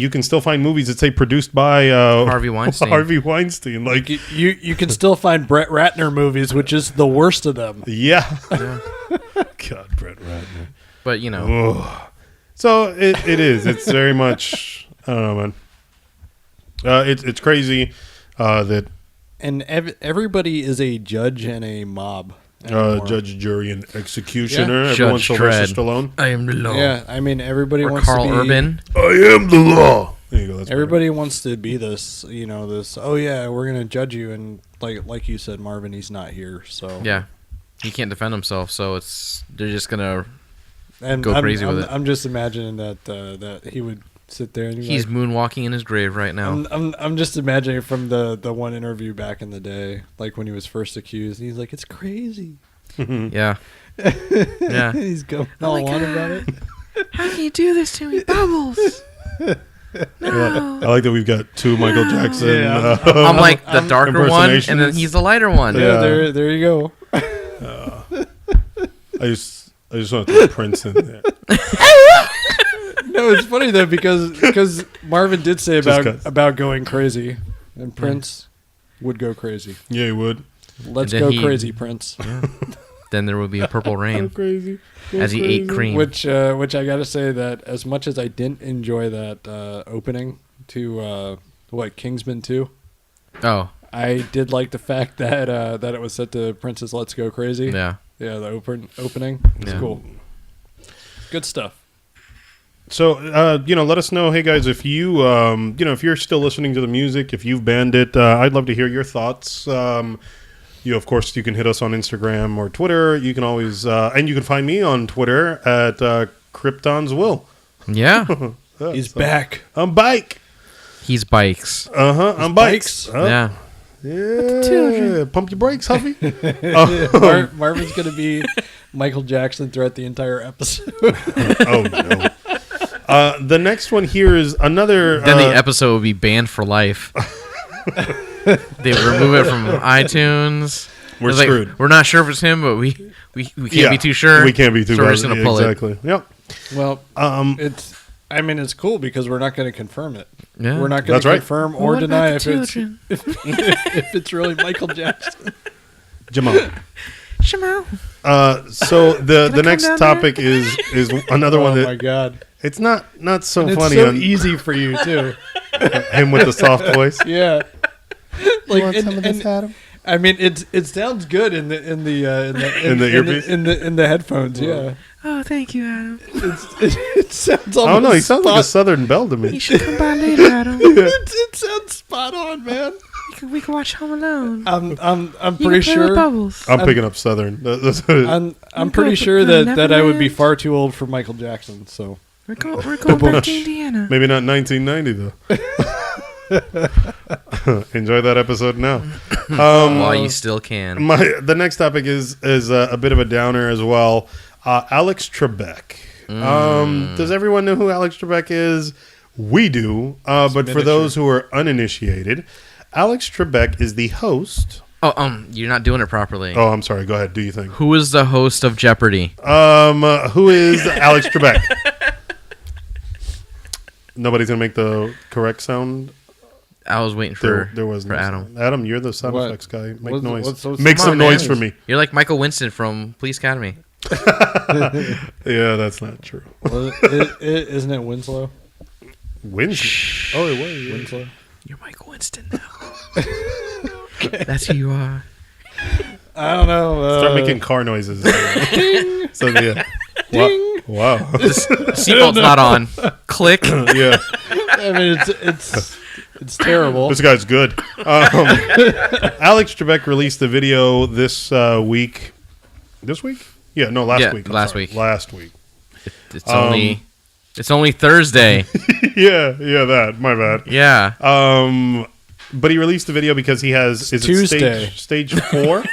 can still find movies that say produced by Harvey Weinstein. Harvey Weinstein, like You can still find Brett Ratner movies, which is the worst of them. yeah. God, Brett Ratner. But you know, Ugh. So it is. It's very much. I don't know, man. It's crazy that And everybody is a judge and a mob. anymore. judge, jury, and executioner. Yeah. Everyone's Judge Sylvester Dredd. Stallone. I am the law. Yeah, I mean everybody Or wants Carl to be. Urban. I am the law. There you go. That's Everybody wants to be this. This. Oh yeah, we're gonna judge you, and like you said, Marvin, he's not here. So Yeah, he can't defend himself, so they're just gonna and go crazy with it. I'm just imagining that he would sit there and be He's like, moonwalking in his grave right now. I'm just imagining from the one interview back in the day, like when he was first accused. He's like, it's crazy. Yeah, yeah. He's going all on about it. How can you do this to me, Bubbles? No. I like that we've got two Michael Jackson. Yeah, I'm like the darker one, impersonations. and then he's the lighter one. Yeah. Yeah, there you go. I just want to throw Prince in there. No, it's funny though because Marvin did say Just 'cause. about going crazy, and Prince would go crazy. Yeah, he would. Let's And go then crazy, Prince. Then there would be a purple Go rain crazy. Go as he crazy. ate cream. Which I gotta say that as much as I didn't enjoy that opening to Kingsman 2, Oh, I did like the fact that that it was set to Prince's "Let's Go Crazy." yeah. Yeah, the opening. It's Yeah. cool. Good stuff. So, let us know, hey guys, if you, if you're still listening to the music, if you've banned it, I'd love to hear your thoughts. Of course, you can hit us on Instagram or Twitter. You can always, and you can find me on Twitter at Krypton's Will. Yeah. He's back. I'm bike. He's bikes. I'm bikes. Yeah. Yeah. Pump your brakes, Huffy. Marvin's gonna be Michael Jackson throughout the entire episode. Oh no. The next one here is another. Then the episode would be banned for life. They would remove it from iTunes. We're It's screwed. We're not sure if it's him, but we can't be too sure. We can't be too. So we're just gonna pull exactly. Yep. Well, it's cool because we're not going to confirm it. it. Yeah. We're not going That's to right. confirm or What deny about if the it's children? if it's really Michael Jackson. Jamal. Shamo. So the come next down topic is another one Oh that my god! it's not so And it's funny so on easy for you too. him with the soft voice. Yeah. Like Adam? I mean, it sounds good in the earpiece? in the headphones. Yeah. Oh, thank you, Adam. It sounds. I don't know. He sounds like a spot- Southern Belle to me. You should come by later, Adam. It sounds spot on, man. We can watch Home Alone. I'm pretty sure. Bubbles. I'm picking up Southern. I'm pretty sure that I would be far too old for Michael Jackson. So We're going back to Indiana. Maybe not 1990 though. Enjoy that episode now. While you still can. The next topic is a bit of a downer as well. Alex Trebek. Does everyone know who Alex Trebek is? We do. But for miniature. those who are uninitiated, Alex Trebek is the host. Oh, you're not doing it properly. Oh, I'm sorry. Go ahead. Do you think? Who is the host of Jeopardy? Who is Alex Trebek? Nobody's gonna make the correct sound. I was waiting for There was for no Adam. sound. Adam, you're the sound What? effects guy. Make What's- noise. what's- Make Come some on, noise man. for me. You're like Michael Winston from Police Academy. Yeah, that's not true. Isn't it Winslow? Winslow. Oh, it was. Winslow. You're Michael Winston now. That's who you are. I don't know. Start making car noises. So yeah. Ding. Wow. Seatbelt's not on. Click. Yeah. I mean, it's terrible. This guy's good. Alex Trebek released the video this week. This week? Yeah, no, last Yeah, week. I'm last sorry. week. Last week. It's only Thursday. Yeah, that. My bad. Yeah. But he released the video because he has Tuesday. stage 4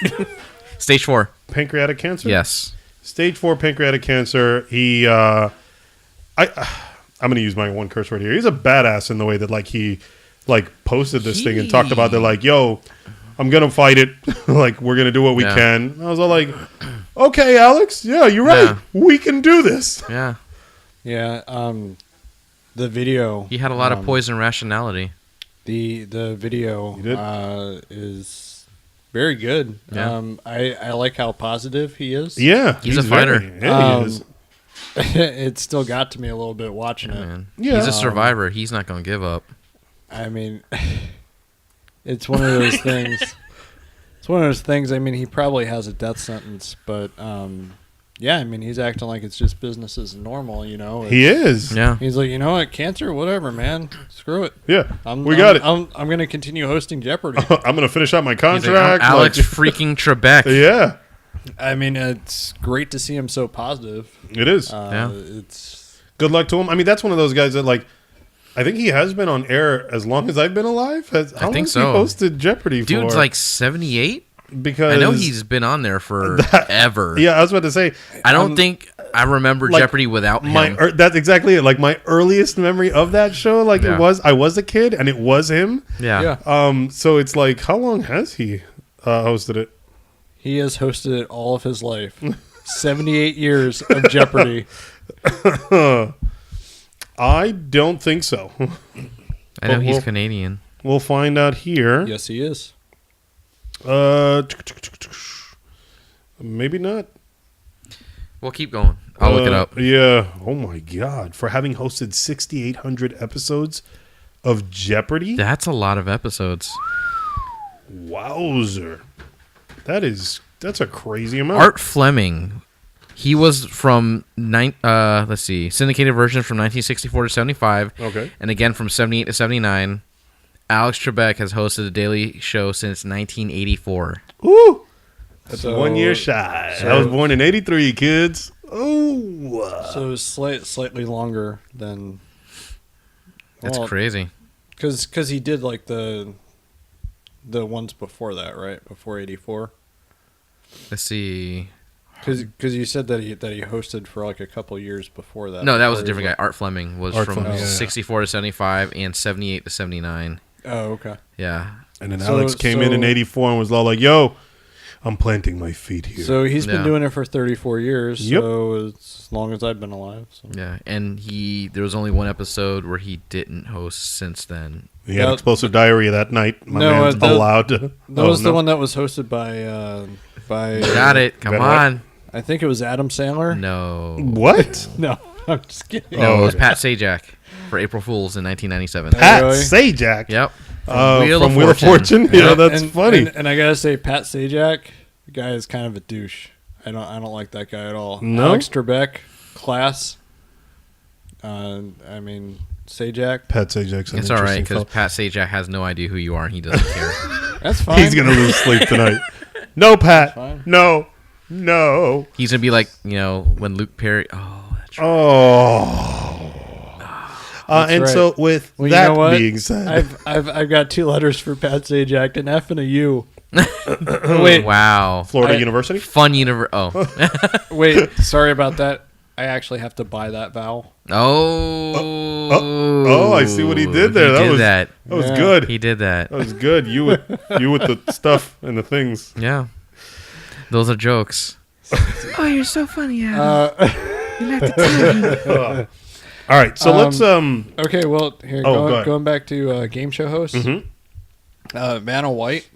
Stage 4. pancreatic cancer. Yes. Stage 4 pancreatic cancer. He I I'm going to use my one curse word here. He's a badass in the way that like he like posted this thing and talked about that like, yo, I'm going to fight it. Like we're going to do what we can. And I was all like, okay, Alex. Yeah, you're right. Yeah. We can do this. Yeah. Yeah. The video. He had a lot of poison rationality. The video did? is very good. Yeah. I like how positive he is. Yeah. He's a fighter. He is. It still got to me a little bit watching it. Man. Yeah. He's a survivor. He's not going to give up. I mean, it's one of those things. It's one of those things. I mean, he probably has a death sentence, but yeah, I mean, he's acting like it's just business as normal, you know. He is. Yeah. He's like, you know what, cancer, whatever, man. Screw it. Yeah. We got it. I'm going to continue hosting Jeopardy. I'm going to finish out my He's like, contract. I'm Alex freaking Trebek. Yeah. I mean, it's great to see him so positive. It is. It's Good luck to him. I mean, that's one of those guys that, like, I think he has been on air as long as I've been alive. How long think has so. he hosted Jeopardy for? Dude's like 78. Because I know he's been on there forever. Yeah, I was about to say. I don't think I remember like, Jeopardy without him. That's exactly it. Like my earliest memory of that show, like Yeah. I was a kid and it was him. Yeah. So it's like, how long has he hosted it? he has hosted it all of his life. 78 years of Jeopardy. I don't think so. I know he's we'll- Canadian. We'll find out here. Yes, he is. Maybe not. Well, keep going. I'll look it up. Yeah. Oh my God! For having hosted 6,800 episodes of Jeopardy. That's a lot of episodes. Wowzer! That's a crazy amount. Art Fleming. He was from let's see, syndicated version from 1964 to 75. Okay. And again from 78 to 79. Alex Trebek has hosted the Daily Show since 1984. Ooh! That's So- 1 year shy. I was born in '83, kids. Oh. So it's slightly longer than. That's crazy. Because he did like the ones before that, right? Before 84. Let's see. Because you said that he hosted for like a couple years before that. No, that was a Before he different guy. Art Fleming was Art from Fleming, yeah. 64 to 75 and 78 to 79. Oh, okay. Yeah. And then So- Alex came in 84 and was all like, "Yo, I'm planting my feet here." So he's been Yeah. doing it for 34 years. Yep. So it's as long as I've been alive. So. Yeah. And there was only one episode where he didn't host since then. he had That- explosive diarrhea that night. My No, man's that- allowed to. That was the one that was hosted by. Got it. Come Better what? on. I think it was Adam Sandler. No. What? No, I'm just kidding. No, it was okay. Pat Sajak for April Fools in 1997. Pat Really? Sajak. Yep. From Wheel of Fortune. Yeah, Yep. that's and, funny. And I gotta say, Pat Sajak, the guy is kind of a douche. I don't like that guy at all. No? Alex Trebek, class. I mean, Sajak. Pat Sajak's an It's all right interesting because fellow. Pat Sajak has no idea who you are and he doesn't care. That's fine. He's gonna lose sleep tonight. No, Pat. fine. No. He's going to be like, when Luke Perry. Oh, that's right. Oh. And right. so with Well, that you know what? being said, I've got two letters for Pat Sajak, an F and a U. Wait, Wow. Florida I- University. Fun universe. Oh. wait. Sorry about that. I actually have to buy that vowel. Oh. I see what he did there. He That did was that. That was Yeah. good. He did that. That was good. You with the stuff and the things. Yeah. Those are jokes. Oh, you're so funny, Adam. You like to tell me. All right, so let's Okay, well, here go ahead. going back to game show host, Mhm. Vanna White.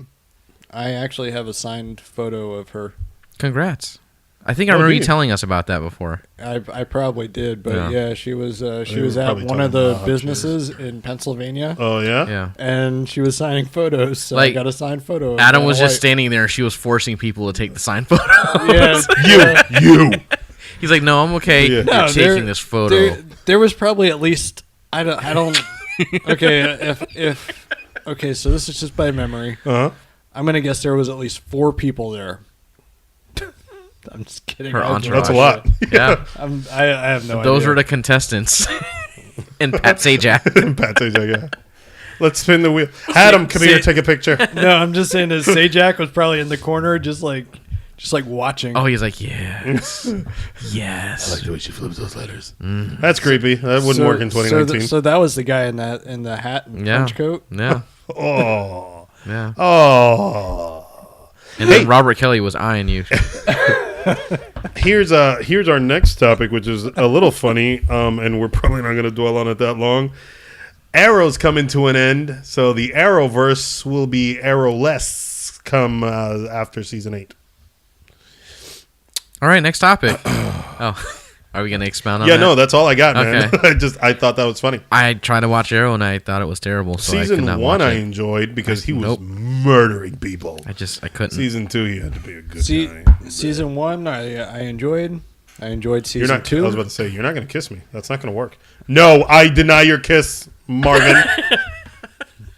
I actually have a signed photo of her. Congrats. I think I remember you neat. telling us about that before. I probably did, but Yeah. yeah, she was at probably one of talking the about businesses in Pennsylvania, Oh yeah. Yeah. and she was signing photos. So I Like, got a signed photo. Of Adam Vanna was just White. standing there and she was forcing people to take the signed photo. Yeah, You. He's like, no, I'm okay. Yeah. You're No, taking this photo. There was probably at least I don't. Okay, if okay, so this is just by memory. Uh-huh. I'm gonna guess there was at least 4 people there. I'm just kidding. Her I have no entourage. That's a lot. Yeah. I have no idea. Those were the contestants. And Pat Sajak. Pat Sajak, yeah. Let's spin the wheel. Adam, come here, take a picture. No, I'm just saying that Sajak was probably in the corner, just like Just like watching. Oh, he's like, yes. I Yes. like the way she flips those letters. That's creepy. That wouldn't work in 2019. So that was the guy in the hat and trench coat. Yeah. Oh. Yeah. Oh. And then Robert Kelly was eyeing you. Here's our next topic, which is a little funny, and we're probably not going to dwell on it that long. Arrow's coming to an end, so the Arrowverse will be Arrowless come after season 8. All right, next topic. Oh, are we going to expound on Yeah, that? no, that's all I got, man. Okay. I thought that was funny. I tried to watch Arrow and I thought it was terrible. So Season I could not 1 watch I it. enjoyed because he was Nope. murdering people. I couldn't. Season 2, he had to be a good guy. Season 1, I enjoyed. I enjoyed You're season not, 2. I was about to say, you're not going to kiss me. That's not going to work. No, I deny your kiss, Marvin.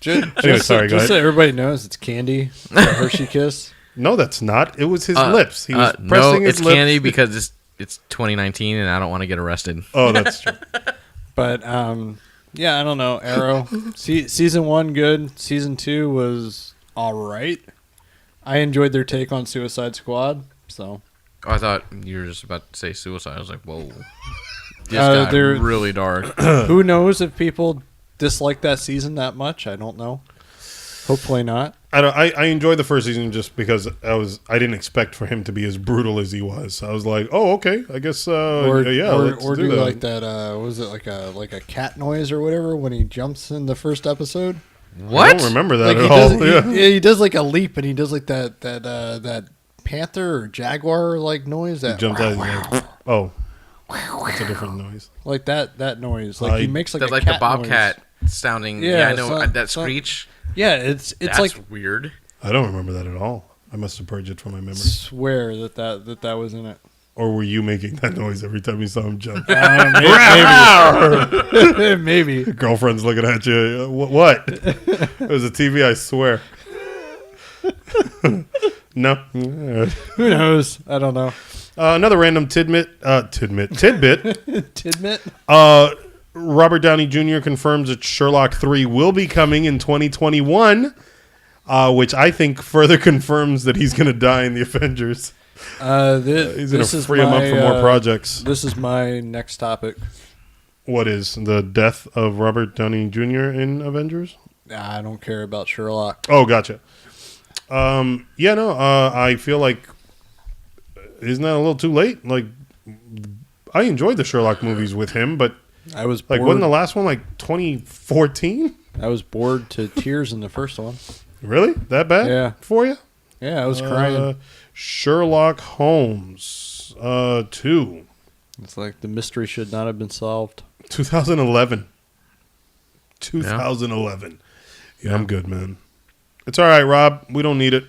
Anyway, sorry, go just so ahead. everybody knows, it's Candy. The Hershey Kiss. No, that's not. It was his lips. He was no, pressing his it's lips. candy because it's 2019 and I don't want to get arrested. Oh, that's true. But yeah, I don't know. Arrow season 1 good. Season 2 was all right. I enjoyed their take on Suicide Squad. So Oh, I thought you were just about to say suicide. I was like, whoa. This got they're- really dark. who knows if people dislike that season that much? I don't know. Hopefully not. I enjoyed the first season just because I didn't expect for him to be as brutal as he was. I was like, oh, okay, I guess Or let's do do that. like that. Was it like a cat noise or whatever when he jumps in the first episode? What? I don't remember that Like at he all. does, Yeah. he does like a leap and he does like that panther or jaguar like noise that Jumped out. Like, oh, that's a different noise. like that noise. Like he makes like That's a like cat the bobcat noise. sounding. Yeah, Yeah, I know so- that so- screech. Yeah, it's That's like weird. I don't remember that at all. I must have purged it from my memory. swear that was in it. Or were you making that noise every time you saw him jump? Maybe. Maybe. Girlfriend's looking at you. What? It was a TV, I swear. No. Who knows? I don't know. Another random tidbit. Tidbit. Robert Downey Jr. confirms that Sherlock 3 will be coming in 2021, which I think further confirms that he's going to die in the Avengers. He's going to free him up for more projects. This is my next topic. What is the death of Robert Downey Jr. in Avengers? I don't care about Sherlock. Oh, gotcha. I feel like isn't that a little too late? Like, I enjoyed the Sherlock movies with him, but I was like, bored. wasn't the last one like 2014? I was bored to tears in the first one. Really? That bad? Yeah. For you? Yeah, I was crying. Sherlock Holmes 2. It's like the mystery should not have been solved. 2011. 2011. Yeah, I'm good, man. It's all right, Rob. We don't need it.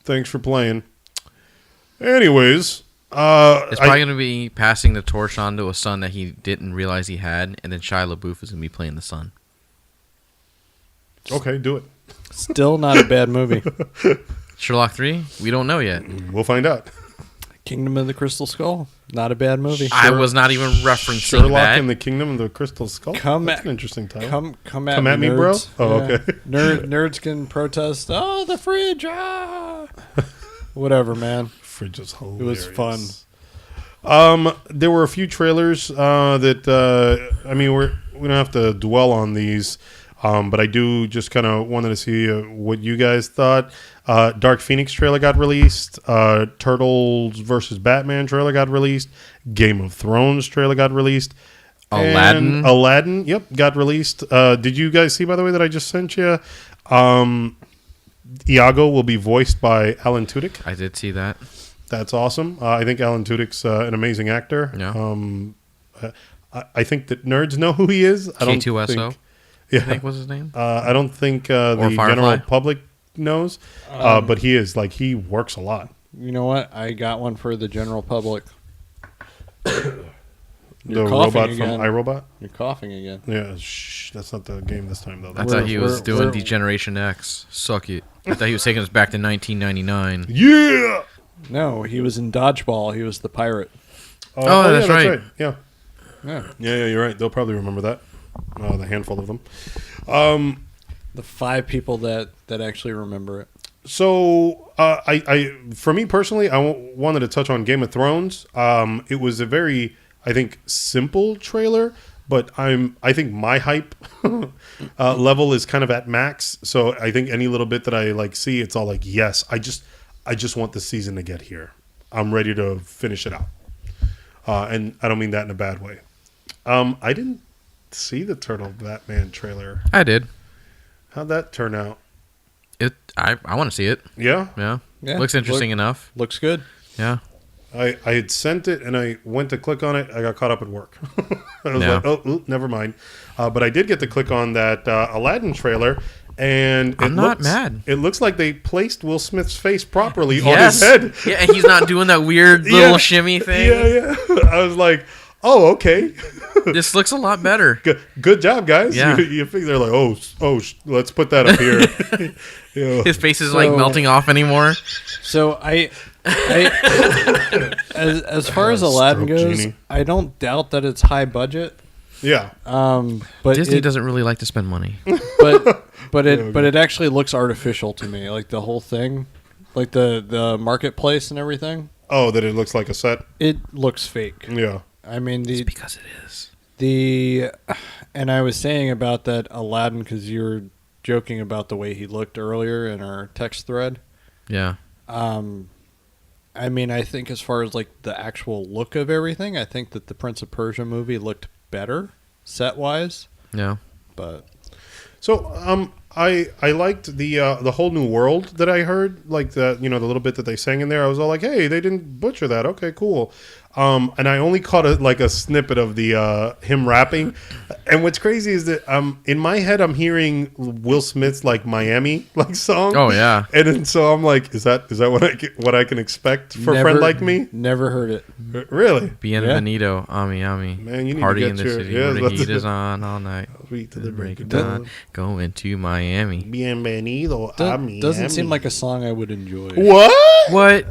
Thanks for playing. Anyways, It's probably going to be passing the torch on to a son that he didn't realize he had, and then Shia LaBeouf is going to be playing the son. okay, do it. Still not a bad movie. Sherlock 3? We don't know yet. We'll find out. Kingdom of the Crystal Skull. Not a bad movie. I was not even referencing Sherlock that. in the Kingdom of the Crystal Skull. That's an interesting title. Come at me, bro. nerds. Oh, Yeah. okay. Nerds can protest. Oh, the fridge. Ah. Whatever, man. Fridge was It hilarious. was fun. There were a few trailers that we don't have to dwell on these, but I do just kind of wanted to see what you guys thought. Dark Phoenix trailer got released. Turtles versus Batman trailer got released. Game of Thrones trailer got released. Aladdin? And Aladdin, yep, got released. Did you guys see, by the way, that I just sent you? Iago will be voiced by Alan Tudyk. I did see that. That's awesome. I think Alan Tudyk's an amazing actor. Yeah. I think that nerds know who he is. I don't K2SO, think, I think was his name. I don't think the Firefly. general public knows, but he is. Like, he works a lot. You know what? I got one for the general public. The You're coughing robot again. from iRobot. You're coughing again. Yeah, that's not the game this time, though. I That's thought he was doing we're- Degeneration X. Suck it. I thought he was taking us back to 1999. yeah. No, he was in Dodgeball. He was the pirate. Oh, that's right. Yeah. Yeah. Yeah, you're right. They'll probably remember that. The handful of them. The 5 people that actually remember it. So, for me personally, wanted to touch on Game of Thrones. It was a very, I think, simple trailer, but I think my hype level is kind of at max. So I think any little bit that I like see, it's all like, yes, I just want the season to get here. I'm ready to finish it out. And I don't mean that in a bad way. I didn't see the Turtle Batman trailer. I did. How'd that turn out? I want to see it. Yeah? Yeah. Yeah. Looks interesting enough. Looks good. Yeah. I had sent it and I went to click on it. I got caught up at work. I was Yeah. like, oh, never mind. But I did get to click on that Aladdin trailer, and I'm not mad. It looks like they placed Will Smith's face properly on Yes. his head. Yeah, and he's not doing that weird little shimmy thing. Yeah. I was like, oh, okay. This looks a lot better. Good job, guys. Yeah. You think they're like, let's put that up here. You know. His face is like melting off anymore. So I as far as Aladdin Stroke goes, genie. I don't doubt that it's high budget. Yeah. But Disney it, doesn't really like to spend money. but it actually looks artificial to me, like the whole thing, like the marketplace and everything. Oh, that it looks like a set? It looks fake. Yeah. I mean It's because it is. and I was saying about that Aladdin because you were joking about the way he looked earlier in our text thread. Yeah. I mean, I think as far as like the actual look of everything, I think that the Prince of Persia movie looked better set wise. Yeah. But So, I liked the whole new world that I heard, like the little bit that they sang in there. I was all like, hey, they didn't butcher that. Okay, cool. And I only caught a snippet of the him rapping. And what's crazy is that in my head I'm hearing Will Smith's like Miami like song. Oh yeah. And then, so I'm like, is that what I can expect for a friend like me? Never heard it. Really? Bienvenido, Ami. Man, you need Party to in get the your city where the that's heat is on all night. Sweet to the break of Dawn. dawn. Going to Miami. Bienvenido a Miami. Doesn't seem like a song I would enjoy. What? What?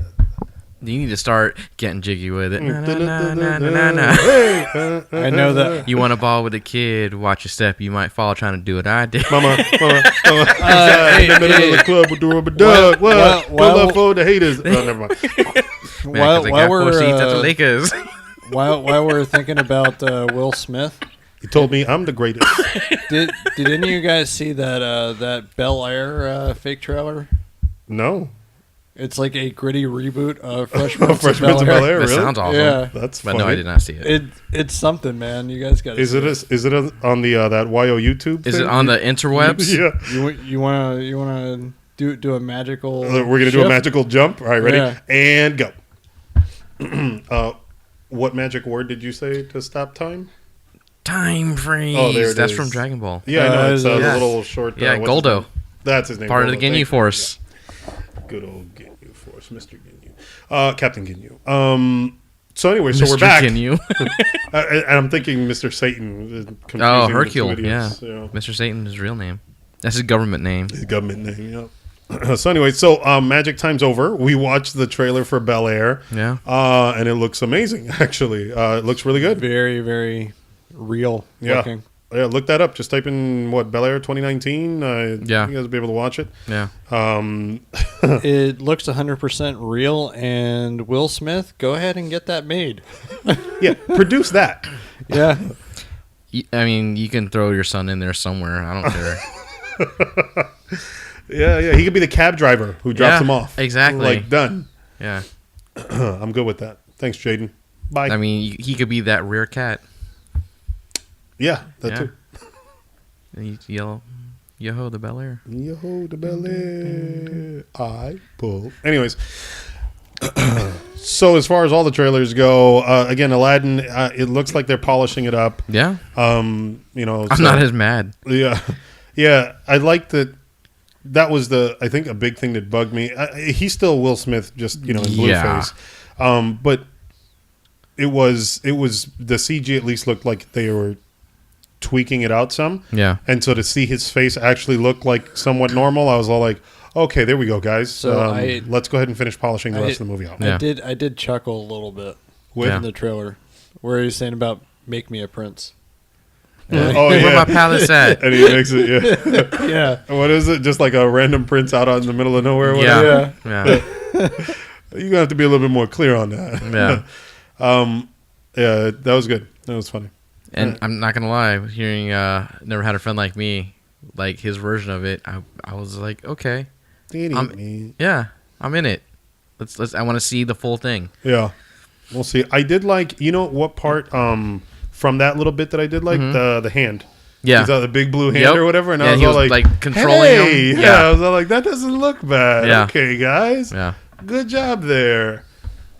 You need to start getting jiggy with it. Na, na, na, na, na, na. Hey, I know that. You want to ball with a kid? Watch your step. You might fall trying to do what I did. Mama. In Hey, the middle of the club with the rubber duck. What? Well, Good luck for the haters. Oh, never mind. Man, 'cause they got 4 seats at the Lakers. while we're thinking about Will Smith, He told me I'm the greatest. did any of you guys see that Bel Air fake trailer? No. It's like a gritty reboot of Fresh Prince Fresh of Prince of Bel-Air. Bel-Air, That really? sounds awesome. Yeah. That's But funny. no, I did not see it. It's something, man. You guys got to. Is it on the that YO YouTube? Is thing? it on the interwebs? Yeah. You wanna do a magical? We're gonna do a shift? magical jump. All right, ready? Yeah. And go. What magic word did you say to stop time? Time freeze. Oh, there it That's is. from Dragon Ball. Yeah, I know. It's yeah. the little short. Yeah, what's his Goldo. name? That's his name. Part of the Goldo. Ginyu Thank you. Force. Yeah. Good old Ginyu Force, Mr. Ginyu. Captain Ginyu. So anyway, so we're Mr. back. Ginyu. And I'm thinking Mr. Satan. Oh, confusing the Hercule. two Yeah. idiots, Mr. Satan is his real name. That's his government name. His government name, yeah. So anyway, Magic Time's over. We watched the trailer for Bel Air. Yeah. And it looks amazing, actually. It looks really good. Very very real Yeah. looking. Yeah, look that up. Just type in, Bel Air 2019. Yeah. You guys will be able to watch it. Yeah. It looks 100% real, and Will Smith, go ahead and get that made. Yeah, produce that. Yeah. I mean, you can throw your son in there somewhere. I don't care. Yeah. He could be the cab driver who drops Yeah, him off. exactly. Like, done. Yeah. I'm good with that. Thanks, Jaden. Bye. I mean, he could be that rear cat. Yeah, that Yeah. too. And you yell, yo-ho, the Bel Air. Yo, the Bel Air. I pull. Anyways. So as far as all the trailers go, again, Aladdin, it looks like they're polishing it up. Yeah. I'm not as mad. Yeah. I like that. That was I think a big thing that bugged me. He's still Will Smith, just in blueface. But it was the CG at least looked like they were tweaking it out some. Yeah. And so to see his face actually look like somewhat normal, I was all like, okay, there we go, guys. So let's go ahead and finish polishing the rest of the movie out. Yeah. I did chuckle a little bit With in the trailer where he's saying about make me a prince. Oh Where yeah, my palace at? and he makes it. Yeah. Yeah. What is it? Just like a random prince out in the middle of nowhere. Or Yeah. Yeah. Yeah. You're gonna have to be a little bit more clear on that. Yeah. Yeah, that was good. That was funny. And I'm not gonna lie, hearing "Never Had a Friend Like Me," like his version of it, I was like, okay, yeah, I'm in it. Let's. I want to see the full thing. Yeah, we'll see. I did like, you know what part from that little bit that I did like, the hand. Yeah, He's got the big blue hand Yep. or whatever, and Yeah, I was he all was, like controlling hey! him. Yeah, I was all like, that doesn't look bad. Yeah. Okay, guys. Yeah. Good job there.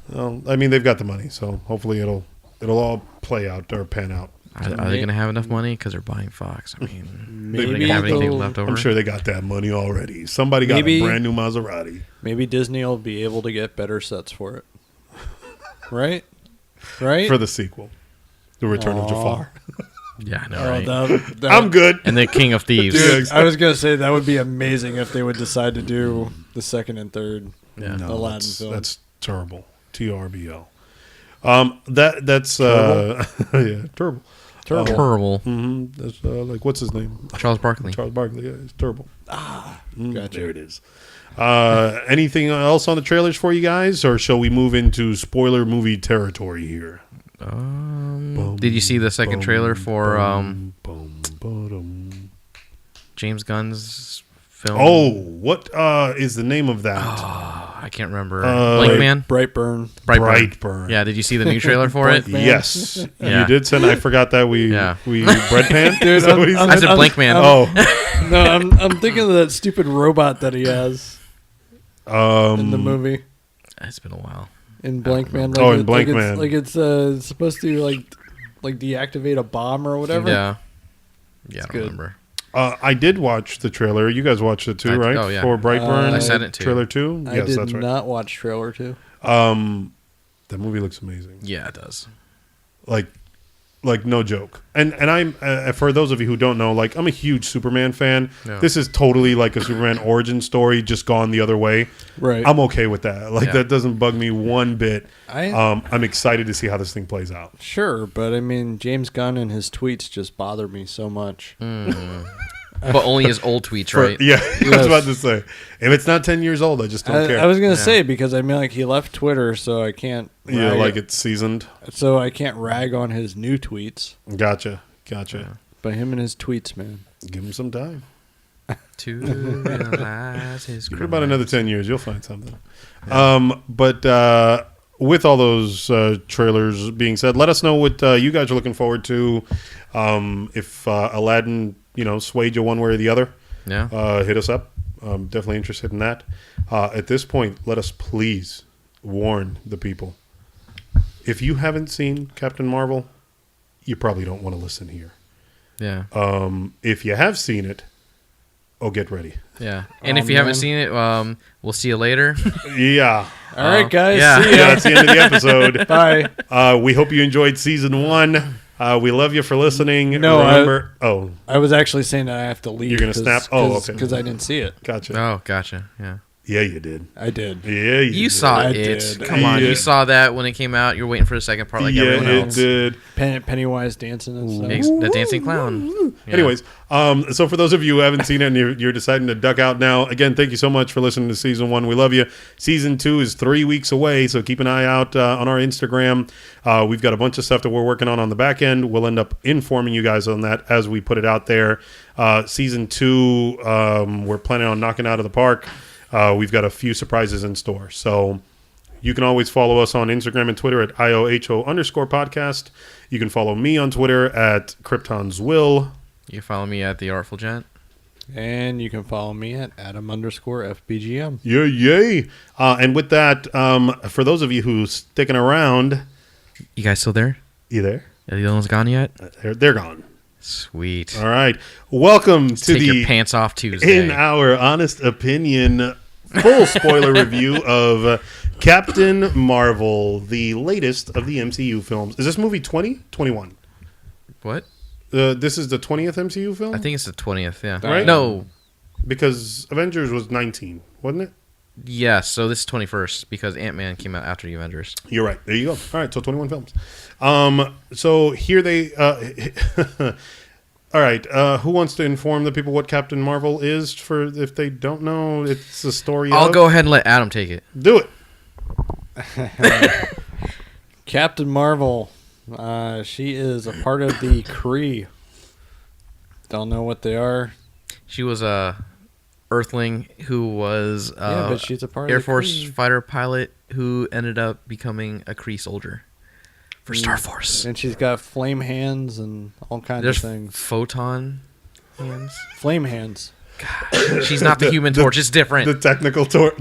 Well, I mean, they've got the money, so hopefully it'll all play out or pan out. Are they going to have enough money because they're buying Fox? I mean, Maybe are they going to have anything they'll- left over? I'm sure they got that money already. Somebody got Maybe- a brand new Maserati. Maybe Disney will be able to get better sets for it. Right? Right? For the sequel, The Return of Aw. Jafar. Yeah, I know, Oh, right? I'm good. And the King of Thieves. Dude, I was gonna say that would be amazing if they would decide to do the second and third Yeah. No, Aladdin that's, film. that's terrible. TRBL. That's yeah, terrible. Terrible. Terrible. That's like, what's his name? Charles Barkley. Charles Barkley. Yeah, it's terrible. Gotcha. There it is. Anything else on the trailers for you guys, or shall we move into spoiler movie territory here? Did you see the second trailer for Boom. James Gunn's film? Oh, what is the name of that? I can't remember. Uh, Blank Man? Brightburn. Brightburn. Yeah, did you see the new trailer for it? Man. Yes, Yeah. you did send. I forgot that we breadpan. Dude, Is that what he I'm- I said? said Blank Man. Oh, No, I'm thinking of that stupid robot that he has in the movie It's been a while. in Blank Man. Oh, in Blank Man. It's supposed to like deactivate a bomb or whatever. Yeah. Yeah, I don't good. remember. I did watch the trailer. You guys watched it too, right? Oh, yeah. For Brightburn. I sent it to you. Trailer 2? I Yes, did that's right. not watch trailer 2. That movie looks amazing. Yeah, it does. Like no joke. And I'm for those of you who don't know, like, I'm a huge Superman fan. Yeah. This is totally like a Superman origin story, just gone the other way. Right. I'm okay with that. Like, Yeah. that doesn't bug me one bit. I I'm excited to see how this thing plays out. sure, but I mean James Gunn and his tweets just bother me so much. But only his old tweets, For- right? Yeah, I was about to say, if it's not 10 years old, I just don't care. I was gonna Yeah. say because I mean like he left Twitter, so I can't. Yeah, rag like it's seasoned. So I can't rag on his new tweets. Gotcha. But him and his tweets, man. Give him some time. To realize his For about another 10 years, you'll find something. But with all those trailers being said, let us know what you guys are looking forward to. If Aladdin, swayed you one way or the other, Yeah. hit us up. I'm definitely interested in that. At this point, let us please warn the people. If you haven't seen Captain Marvel, you probably don't want to listen here. Yeah. If you have seen it, get ready. Yeah. And Oh, if you haven't man. seen it, we'll see you later. Yeah. All right, guys. yeah. See Yeah, ya. that's the end of the episode. Bye. We hope you enjoyed season 1. We love you for listening. No, Remember, I was actually saying that I have to leave. You're gonna snap? Oh, okay. Because I didn't see it. gotcha. Oh, gotcha. Yeah. Yeah, you did. I did. Yeah, You did. saw I it. did. Come on. Yeah. You saw that when it came out. You're waiting for the second part like yeah, everyone it else. did. Pennywise dancing and stuff. The dancing clown. Yeah. Anyways, so for those of you who haven't seen it and you're deciding to duck out now, again, thank you so much for listening to season 1. We love you. Season 2 is 3 weeks away, so keep an eye out on our Instagram. We've got a bunch of stuff that we're working on the back end. We'll end up informing you guys on that as we put it out there. Season 2, we're planning on knocking out of the park. We've got a few surprises in store. So you can always follow us on Instagram and Twitter at IOHO_podcast. You can follow me on Twitter at KryptonsWill. You can follow me at The Artful Gent. And you can follow me at Adam_FBGM. Yay. And with that, for those of you who sticking around, You guys still there? you there? Are the other ones gone yet? They're gone. Sweet. All right. Welcome to Take your the pants off Tuesday. In Our Honest Opinion full spoiler review of Captain Marvel, the latest of the MCU films. Is this movie 20? 21? What? This is the 20th MCU film? I think it's the 20th, yeah. Right? No. Because Avengers was 19, wasn't it? Yeah, so this is 21st because Ant-Man came out after the Avengers. You're right. There you go. All right, so 21 films. So here they All right. Who wants to inform the people what Captain Marvel is? For if they don't know, it's a story. I'll go ahead and let Adam take it. Do it. Captain Marvel. She is a part of the Kree. Don't know what they are. She was a Earthling who was But she's a part Air of the Force Kree. fighter pilot who ended up becoming a Kree soldier for Star Force. And she's got flame hands and all kinds There's of things. photon hands. Flame hands. She's not the Human Torch. It's different. The technical term.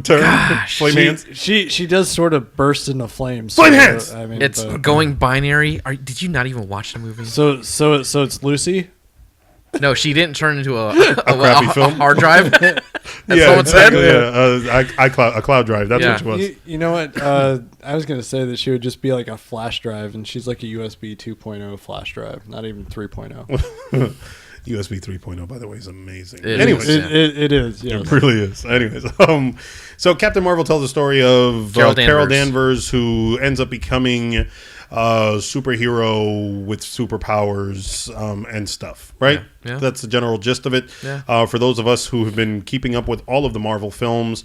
Flame hands. She does sort of burst into flames. Flame hands! I mean, It's going binary. Did you not even watch the movie? so it's Lucy. No, she didn't turn into a crappy film? hard drive. That's Yeah, someone said. exactly. Yeah, a cloud drive. That's Yeah. what she was. You know what? I was gonna say that she would just be like a flash drive, and she's like a USB 2.0 flash drive, not even 3.0. USB 3.0, by the way, is amazing. It Anyways, is. It is. Yes. it really is. Anyways, so Captain Marvel tells the story of Carol Danvers, who ends up becoming a superhero with superpowers and stuff, right? Yeah. That's the general gist of it. Yeah. For those of us who have been keeping up with all of the Marvel films,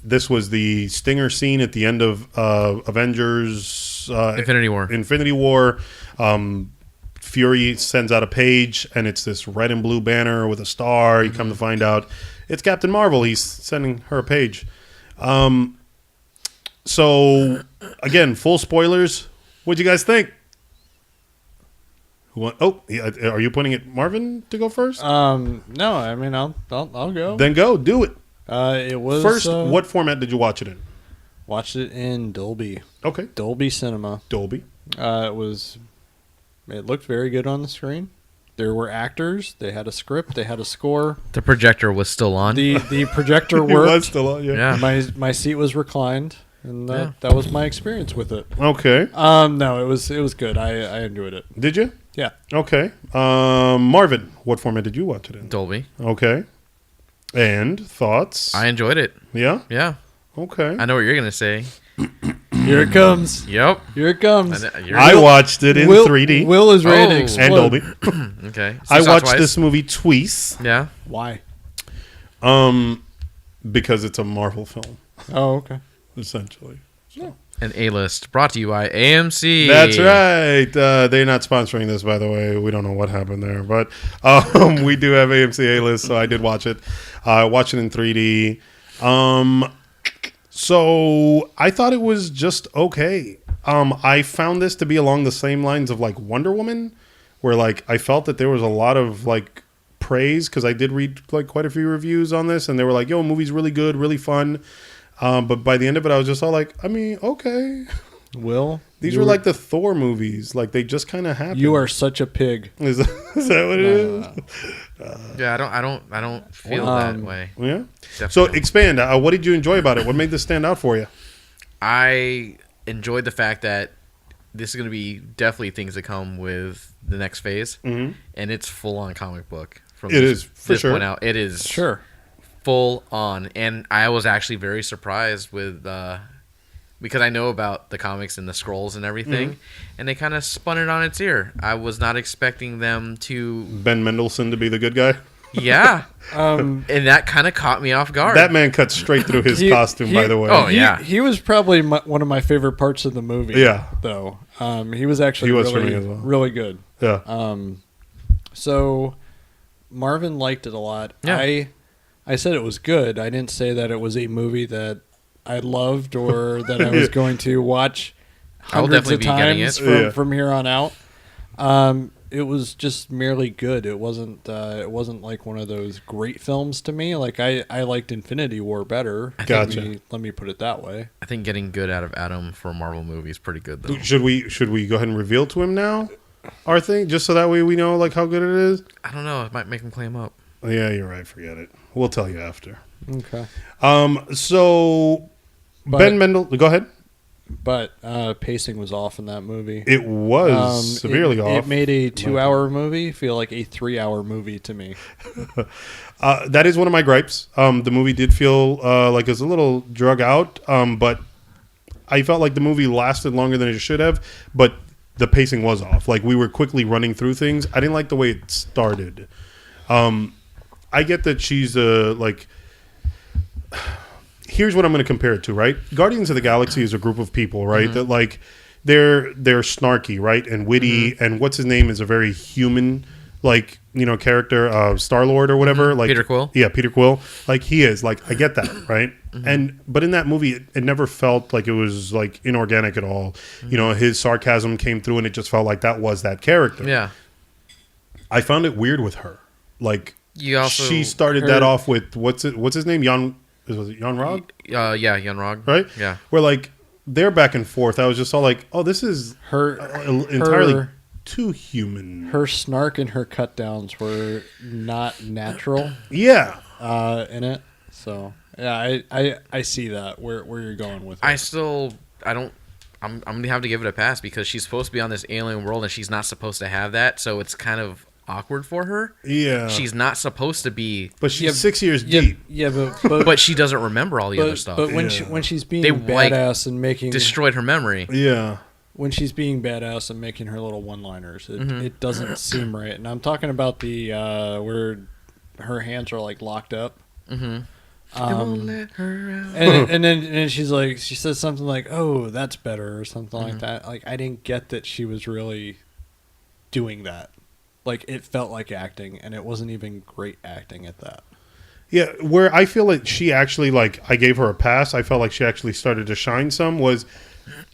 this was the stinger scene at the end of Avengers Infinity War. War. Fury sends out a page, and it's this red and blue banner with a star. You come to find out it's Captain Marvel. He's sending her a page. So, again, full spoilers. What'd you guys think? Are you pointing at Marvin to go first? No, I mean I'll go. Then go, do it. It was First, what format did you watch it in? Watched it in Dolby Okay, Cinema. Dolby. It looked very good on the screen. There were actors. They had a script. They had a score. The projector was still on. The projector It was worked. still on, Yeah. My seat was reclined, and Yeah. that was my experience with it. Okay. No, it was good. I enjoyed it. Did you? Yeah. Okay. Marvin, what format did you watch it in? Dolby. Okay. And thoughts? I enjoyed it. Yeah? Yeah. Okay. I know what you're gonna say. Here it comes. Yep. Here it comes. I watched it in 3D Will is ready to Oh. explode. and Dolby. Okay. So I you saw it watched twice? this movie twice Yeah. Why? because it's a Marvel film, Oh, okay. essentially. So. An A-list brought to you by AMC. That's right. They're not sponsoring this, by the way. We don't know what happened there, but we do have AMC A-list, so I did watch it. I watched it in 3D. So I thought it was just okay. I found this to be along the same lines of like Wonder Woman, where like I felt that there was a lot of like praise because I did read like quite a few reviews on this, and they were like, "Yo, movie's really good, really fun." But by the end of it, I was just all like, I mean, okay. Will, These were like the Thor movies. Like, they just kind of happened. you are such a pig. Is that what it is? Yeah, I don't feel that way. Yeah. Definitely So, don't. expand. What did you enjoy about it? What made this stand out for you? I enjoyed the fact that this is going to be definitely things that come with the next phase, and it's full on comic book. From It is, for this sure. point out, it is Sure. full on, and I was actually very surprised with because I know about the comics and the scrolls and everything, and they kind of spun it on its ear. I was not expecting them to, Ben Mendelsohn to be the good guy? yeah, and that kind of caught me off guard. That man cut straight through his costume, by the way. Oh, yeah. He was probably one of my favorite parts of the movie. Yeah. Though he was actually He was for really me as well. really good. Yeah. So Marvin liked it a lot. Yeah. I said it was good. I didn't say that it was a movie that I loved or that I was going to watch I will hundreds definitely of be getting times it. from here on out. It was just merely good. It wasn't like one of those great films to me. Like I liked Infinity War better. Gotcha. Let me put it that way. I think getting good out of Adam for a Marvel movie is pretty good, though. Should we go ahead and reveal to him now our thing, just so that way we know like how good it is? I don't know. It might make him claim up. Yeah, you're right. Forget it. We'll tell you after. Okay. So But- Ben Mendel, go ahead. But pacing was off in that movie. It was severely off. It made a 2-hour movie feel like a 3-hour movie to me. That is one of my gripes. The movie did feel like it was a little drug out, but I felt like the movie lasted longer than it should have. But the pacing was off. Like we were quickly running through things. I didn't like the way it started. I get that she's like. Here's what I'm going to compare it to, right? Guardians of the Galaxy is a group of people, right? That like they're snarky, right, and witty, and what's his name is a very human, like character, Star-Lord or whatever, like Peter Quill. Yeah, Peter Quill. Like he is, like I get that, right? But in that movie, it never felt like it was like inorganic at all. His sarcasm came through, and it just felt like that was that character. Yeah. I found it weird with her, like. She started her, that off with what's his name? Was it Jan Rog? Yeah, Jan Rog. Right? Yeah. Where like they're back and forth. I was just all like, oh, this is entirely too human. Her snark and her cut downs were not natural. Yeah. In it. So yeah, I see that where you're going with it. I'm gonna have to give it a pass because she's supposed to be on this alien world and she's not supposed to have that, so it's kind of awkward for her. Yeah. She's not supposed to be. But she's 6 years deep. Yeah, but but she doesn't remember all the other stuff. But when she's being badass and making destroyed her memory. Yeah. When she's being badass and making her little one-liners, it doesn't seem right. And I'm talking about the where her hands are like locked up. Mm-hmm. Don't let her out. And then she says something like, "Oh, that's better" or something like that. Like I didn't get that she was really doing that. Like it felt like acting, and it wasn't even great acting at that. Yeah, where I feel like she actually like I gave her a pass. I felt like she actually started to shine some was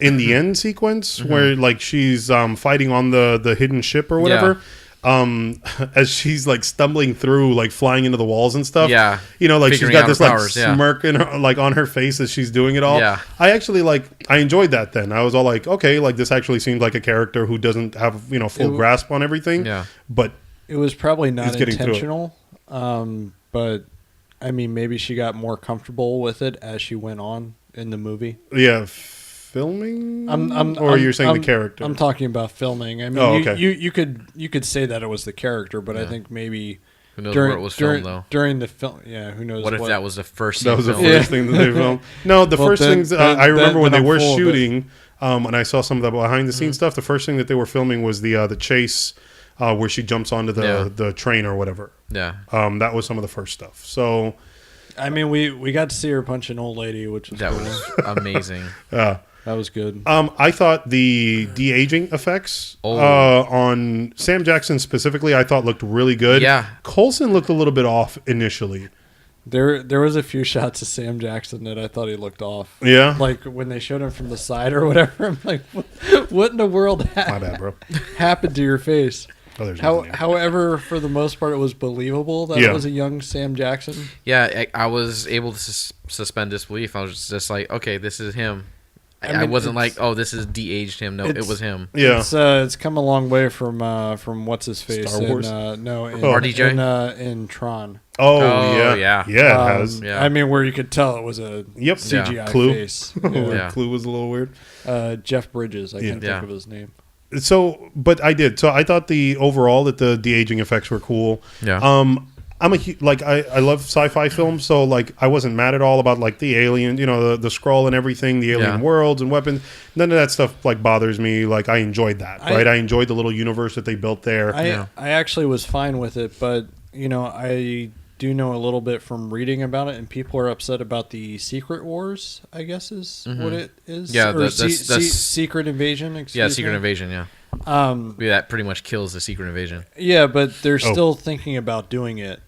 in the end sequence where like she's fighting on the hidden ship or whatever. As she's like stumbling through, like flying into the walls and stuff. Yeah, like she's got this powers, like smirk in her, like on her face as she's doing it all. Yeah, I actually I enjoyed that. Then I was all like, okay, like this actually seemed like a character who doesn't have full grasp on everything. Yeah, but it was probably not intentional. But I mean, maybe she got more comfortable with it as she went on in the movie. Yeah. Filming, you're saying the character? I'm talking about filming. I mean, you could say that it was the character, but I think maybe who knows where it was filmed though during the film. Yeah, who knows? What if that was the first? That was the first thing that they filmed. No, the first things I remember when they were shooting, and I saw some of the behind the scenes stuff. The first thing that they were filming was the chase where she jumps onto the train or whatever. Yeah, that was some of the first stuff. So, I mean, we got to see her punch an old lady, which was was amazing. That was good. I thought the de-aging effects on Sam Jackson specifically, I thought looked really good. Yeah. Coulson looked a little bit off initially. There was a few shots of Sam Jackson that I thought he looked off. Yeah. Like when they showed him from the side or whatever. I'm like, what in the world My bad, bro. happened to your face? Oh, however, for the most part, it was believable that it was a young Sam Jackson. Yeah, I was able to suspend disbelief. I was just like, okay, this is him. I wasn't like, oh, this is de-aged him. No, it was him. Yeah, it's come a long way from what's his face? Star Wars? RDJ? In Tron. Oh yeah, it has. Yeah. I mean, where you could tell it was a CGI Clue. face. Clue was a little weird. Jeff Bridges, I can't think of his name. So, but I did. So I thought that the de-aging effects were cool. Yeah. I love sci-fi films, so like I wasn't mad at all about like the alien, the Skrull and everything, the alien worlds and weapons. None of that stuff like bothers me. Like I enjoyed that, right? I enjoyed the little universe that they built there. I actually was fine with it, but I do know a little bit from reading about it, and people are upset about the Secret Wars, I guess is what it is. Yeah, or that's Secret Invasion. Secret Invasion. Yeah. That pretty much kills the Secret Invasion. Yeah, but they're still thinking about doing it.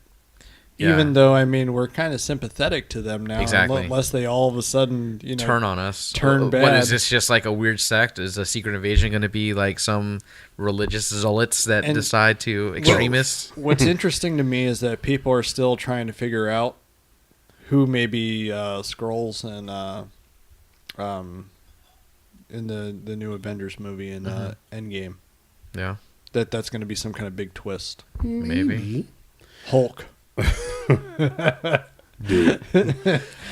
Yeah. Even though, I mean, we're kind of sympathetic to them now. Exactly. Unless they all of a sudden, turn on us. Turn bad. What is this, just like a weird sect? Is a Secret Invasion going to be like some religious zealots that decide to extremists? What's interesting to me is that people are still trying to figure out who may be Skrulls and in the new Avengers movie in Endgame. Yeah. That's going to be some kind of big twist. Maybe. Hulk.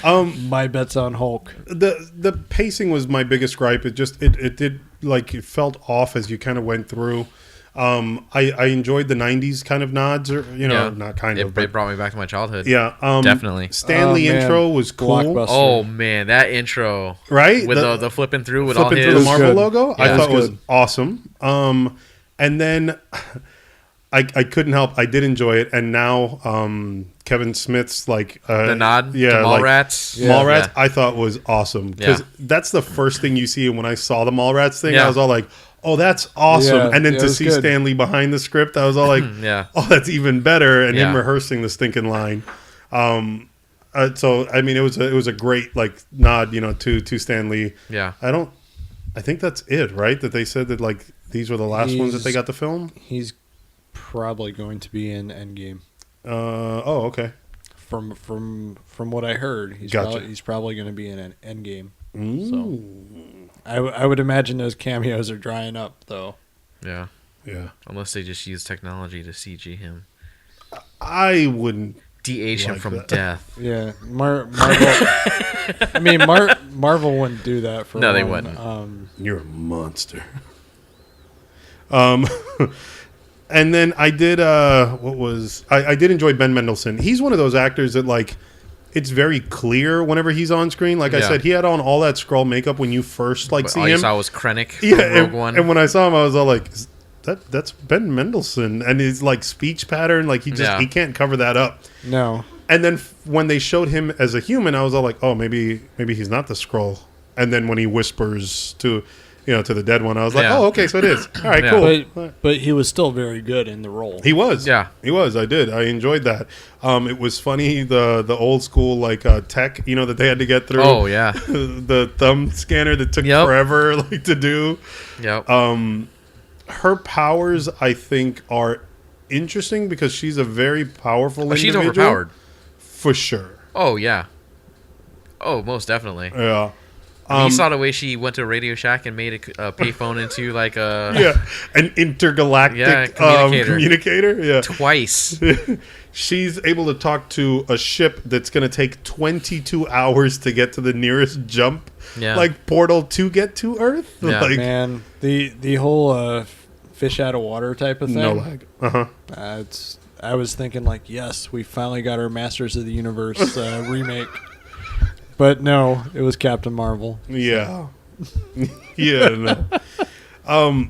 My bet's on Hulk. The pacing was my biggest gripe. It did like it felt off as you kind of went through. I enjoyed the '90s kind of nods, or Yeah. not kind It, of, but it brought me back to my childhood. yeah, Definitely. Stanley Oh, man. intro was cool, Blockbuster. Oh man, that intro right? with the flipping through with all flipping his through the Marvel good. logo, I Yeah. thought It was was good. awesome. And then I couldn't help. I did enjoy it, and now Kevin Smith's like the nod to yeah, like Mallrats. Mallrats, Yeah. I thought was awesome because Yeah. that's the first thing you see. And when I saw the Mallrats thing, Yeah. I was all like, "Oh, that's awesome!" Yeah, and then yeah, it to was see good. Stanley behind the script, I was all like, Yeah. "Oh, that's even better!" And him Yeah. rehearsing the stinking line. So I mean, it was a great like nod, to Stanley. Yeah. I think that's it, right? That they said that like these were the last ones that they got to film. He's probably going to be in Endgame. Oh, okay. From what I heard, Gotcha. he's probably going to be in an Endgame. Mm. I would imagine those cameos are drying up, though. Yeah. Yeah, Unless they just use technology to CG him. I wouldn't. De-age him Like from that. death. Yeah, Marvel. I mean, Marvel wouldn't do that for. No, they long. wouldn't. You're a monster. And then I did. I did enjoy Ben Mendelsohn. He's one of those actors that like. It's very clear whenever he's on screen. Like I Yeah. said, he had on all that Skrull makeup when you first But see all you him. saw was Krennic from Yeah, Rogue One. and when I saw him, I was all like, "That's Ben Mendelsohn," and his like speech pattern, like Yeah. he can't cover that up. No, And then when they showed him as a human, I was all like, "Oh, maybe he's not the Skrull." And then when he whispers to the dead one, I was like, Yeah. "Oh, okay, so it is. All right, Yeah. cool." but he was still very good in the role. He was, Yeah. he was. I did. I enjoyed that. It was funny the old school like tech, that they had to get through. Oh yeah. The thumb scanner that took Yep. forever like to do. Yep. Her powers, I think, are interesting because she's a very powerful Oh, she's individual. overpowered. For sure. Oh yeah. Oh, most definitely. Yeah. You saw the way she went to Radio Shack and made a payphone into like a Yeah. An intergalactic Yeah, communicator. communicator. Yeah. twice. She's able to talk to a ship that's going to take 22 hours to get to the nearest jump, Yeah. like portal to get to Earth. Yeah. Like, Man, the whole fish out of water type of thing. no lag. Uh-huh. I was thinking like, yes, we finally got our Masters of the Universe remake. But no, it was Captain Marvel. Yeah. Yeah. No.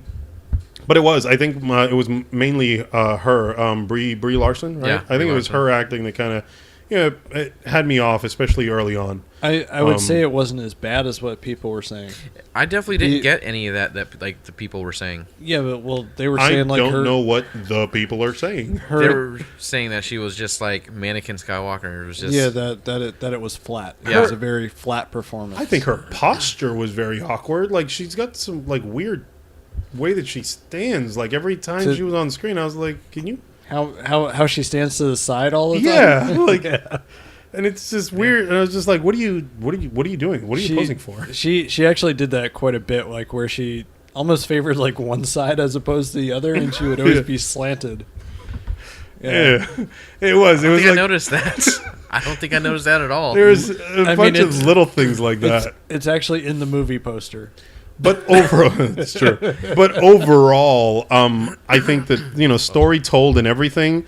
But it was. I think it was mainly her, Brie Larson, right? Yeah, I think Brie it was Larson. her acting that kind of, it had me off, especially early on. I would say it wasn't as bad as what people were saying. I definitely didn't The- get any of that like the people were saying. Yeah, but they were I saying like don't her, know what the people are saying. They her were saying that she was just like mannequin Skywalker. It was just yeah, that it was flat. It Yeah. was a very flat performance. I think her posture was very awkward. Like she's got some like weird way that she stands. Like every time To- she was on screen, I was like, "Can you?" how she stands to the side all the time. Yeah, like, and it's just weird. And I was just like, "What are you doing? What are you posing for?" She actually did that quite a bit, like where she almost favored like one side as opposed to the other, and she would always Yeah. be slanted. Yeah, it was. It I was think I like noticed that. I don't think I noticed that at all. there was a I bunch mean, of little things like that. It's actually in the movie poster. But overall, it's true. But overall, I think that story told and everything,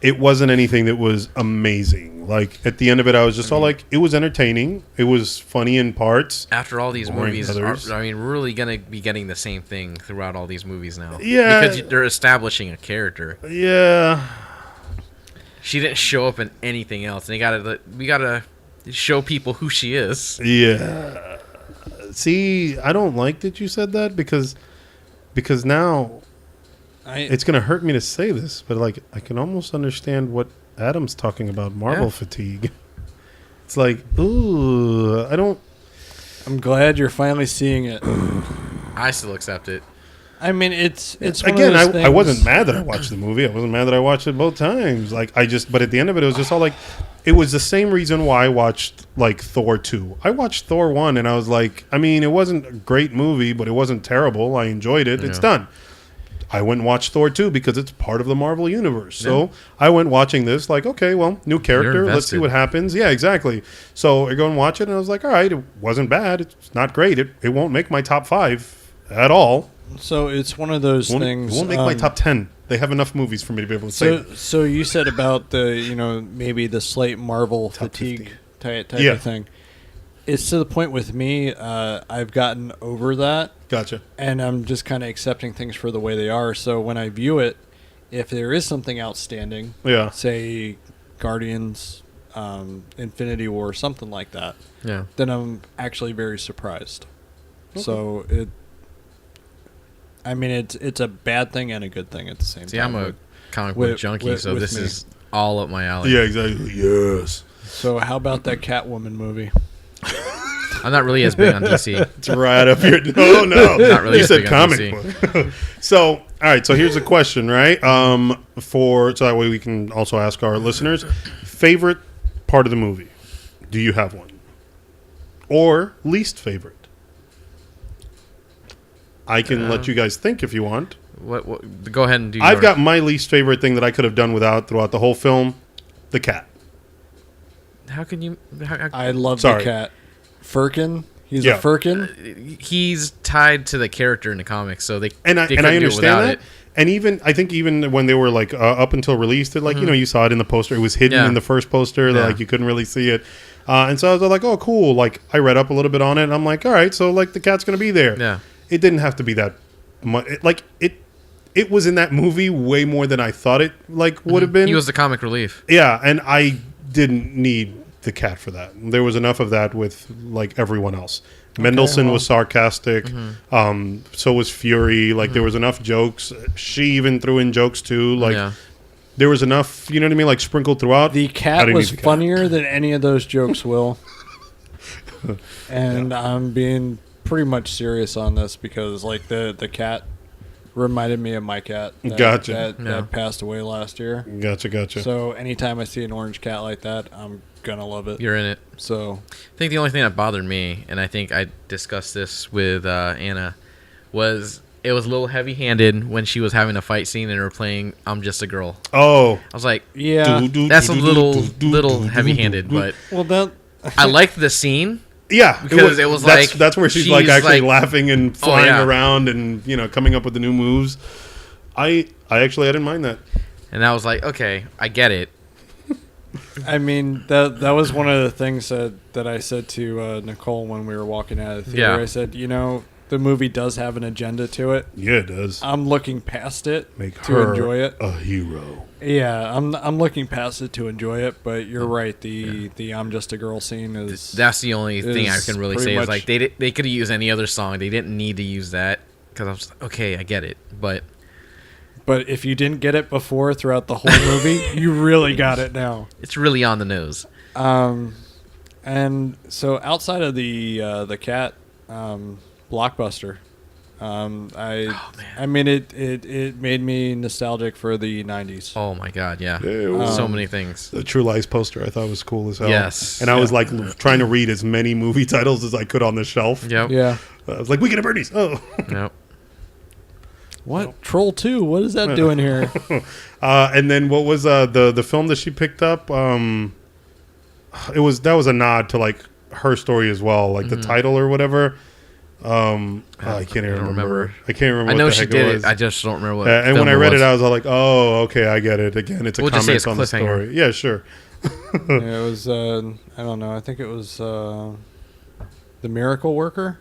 it wasn't anything that was amazing. Like at the end of it, I was just all like, it was entertaining. It was funny in parts. After all these Boring movies, others. we're really gonna be getting the same thing throughout all these movies now. Yeah. because they're establishing a character. Yeah, She didn't show up in anything else, and we gotta show people who she is. yeah. See, I don't like that you said that because now it's gonna hurt me to say this, but like I can almost understand what Adam's talking about, Marvel Yeah. fatigue. It's like, ooh, I don't. I'm glad you're finally seeing it. I still accept it. I mean, it's one Again, of those I wasn't things- mad that I watched the movie. I wasn't mad that I watched it both times. Like but at the end of it, it was just all like, it was the same reason why I watched like Thor 2. I watched Thor 1 and I was like, I mean, it wasn't a great movie, but it wasn't terrible. I enjoyed it. It's Yeah. done. I went and watched Thor 2 because it's part of the Marvel universe. So I went watching this like, okay, well, new character. Let's see invested. what happens. Yeah, exactly. So I go and watch it and I was like, all right, it wasn't bad. It's not great. It won't make my top 5 at all. So it's one of those things. It won't make my top 10. They have enough movies for me to be able to say. So you said about the maybe the slight Marvel top fatigue type of thing. It's to the point with me. I've gotten over that. Gotcha. And I'm just kind of accepting things for the way they are. So when I view it, if there is something outstanding, say Guardians, Infinity War, something like that, then I'm actually very surprised. Okay. So it's a bad thing and a good thing at the same time. See, I'm a comic book junkie, so this is all up my alley. Yeah, exactly. Yes. So how about that Catwoman movie? I'm not really as big on DC. It's right up here. No. Not really. You said comic book. So, all right. So here's a question, right? So that way we can also ask our listeners, favorite part of the movie. Do you have one? Or least favorite? I can let you guys think if you want. What? Go ahead and do. I've got my least favorite thing that I could have done without throughout the whole film: the cat. How can you? I love the cat. Firkin. He's a Firkin. He's tied to the character in the comics, so they I understand that. It. And I think even when they were like up until released, you saw it in the poster. It was hidden in the first poster. Like you couldn't really see it. And so I was like, oh, cool. Like I read up a little bit on it. And I'm like, all right, so like the cat's gonna be there. Yeah. It didn't have to be that much. It was in that movie way more than I thought it would have been. He was the comic relief. Yeah, and I didn't need the cat for that. There was enough of that with everyone else. Mendelsohn was sarcastic. So was Fury. There was enough jokes. She even threw in jokes too. There was enough, you know what I mean, sprinkled throughout. The cat was funnier than any of those jokes, Will. And I'm being pretty much serious on this because the cat reminded me of my cat that passed away last year. Gotcha. So anytime I see an orange cat like that, I'm gonna love it. You're in it. So I think the only thing that bothered me, and I think I discussed this with Anna, was it was a little heavy-handed when she was having a fight scene and her playing "I'm Just a Girl." Oh, I was like, that's a little heavy-handed, but I liked the scene. Yeah, because it was that's where she's actually laughing and flying around and coming up with the new moves. I didn't mind that, and I was like, okay, I get it. I mean that was one of the things that I said to Nicole when we were walking out of the theater. I said, the movie does have an agenda to it. Yeah, it does. I'm looking past it to enjoy it. A hero. Yeah, I'm looking past it to enjoy it, but you're right. The "I'm Just a Girl" scene that's the only thing I can really say is they could have used any other song. They didn't need to use that because I was like, okay, I get it, but if you didn't get it before throughout the whole movie, you really got it now. It's really on the nose. And so outside of the cat blockbuster. I mean, it made me nostalgic for the 90s. Oh my god, yeah. So many things. The True Lies poster I thought was cool as hell. Yes. And I was trying to read as many movie titles as I could on the shelf. Yep. Yeah. I was like, Weekend at Bernie's. Oh. Yep. What? Nope. Troll 2? What is that doing here? And then what was the film that she picked up? That was a nod to her story as well, the title or whatever. I can't even remember. I can't remember. I know what the she heck did it was. I just don't remember what. And when I read it, I was all like, "Oh, okay, I get it." Again, it's a comment on the story. Yeah, sure. It was. I don't know. I think it was The Miracle Worker.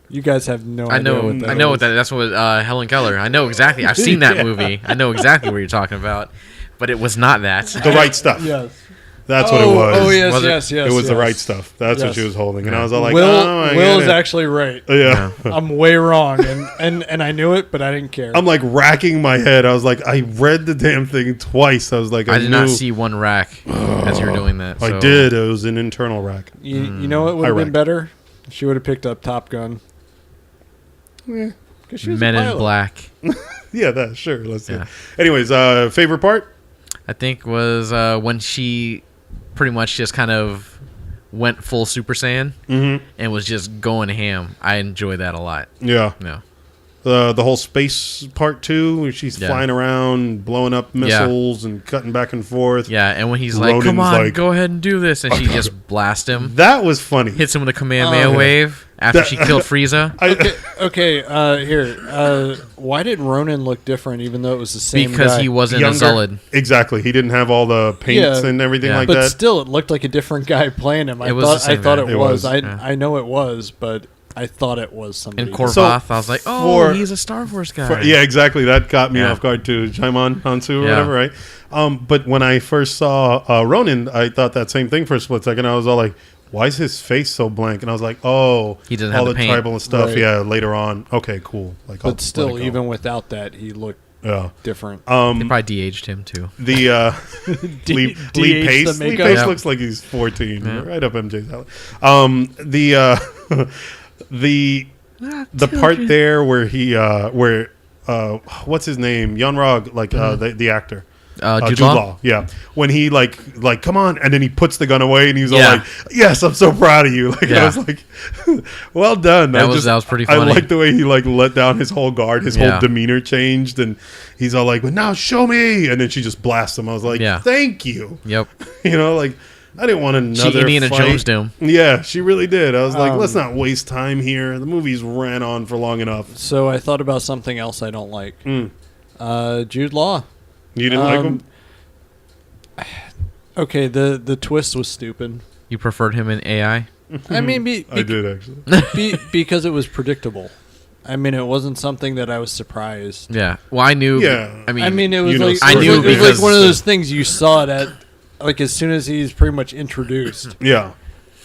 You guys have no idea. I know what that. That's what Helen Keller. I know exactly. I've seen that movie. I know exactly what you're talking about. But it was not that. The Right Stuff. Yes. That's what it was. Oh, yes. It was The Right Stuff. That's what she was holding. And I was all like, Will is actually right. Yeah. I'm way wrong. And I knew it, but I didn't care. I'm racking my head. I was like, I read the damn thing twice. I was like, I did not see one rack as you were doing that. So. I did. It was an internal rack. You know what would have been better? She would have picked up Top Gun. Yeah. Men in Black. Yeah, sure. Let's see. Anyways, favorite part? I think was when she pretty much just kind of went full Super Saiyan and was just going ham. I enjoy that a lot. Yeah. Yeah. The whole space part too, where she's flying around, blowing up missiles and cutting back and forth. Yeah, and when he's like, "Come on, go ahead and do this," and she just blasts him. That was funny. Hits him with a Kamehameha wave. after she killed Frieza. Here. Why did Ronan look different, even though it was the same Because guy? he wasn't Younger. a Zulid. Exactly. He didn't have all the paints and everything like but that. still, it looked like a different guy playing him. I thought it was. I know it was, but I thought it was somebody. In Korvath, I was like, he's a Star Wars guy. Yeah, exactly. That got me off guard too. Jaimon Hansu or whatever, right? But when I first saw Ronin, I thought that same thing for a split second. I was all like, why is his face so blank? And I was like, oh, he doesn't all have the paint. tribal and stuff. Right. Yeah, later on. Okay, cool. Like, But still, even without that, he looked different. They probably de-aged him too. The Lee Pace. Lee Pace looks like he's 14, right up MJ's alley. The part there where he what's his name? Yonrog, like the actor. Jude Law. Law? Yeah. When he like come on, and then he puts the gun away, and he's all like, "Yes, I'm so proud of you." Like I was like, "Well done." That was pretty funny. I like the way he like let down his whole guard, his whole demeanor changed, and he's all like, "But now show me," and then she just blasts him. I was like, "Thank you." Yep. Like I didn't want another. She Indiana fight. Jones him. Yeah, she really did. I was like, let's not waste time here. The movies ran on for long enough. So I thought about something else I don't like. Jude Law. You didn't like him? Okay, the twist was stupid. You preferred him in AI? I mean, I did actually. because it was predictable. I mean, it wasn't something that I was surprised. Yeah. Well, I knew. Yeah. I mean, it was you know, like I knew it was because- like one of those things you saw it at, like as soon as he's pretty much introduced. Yeah.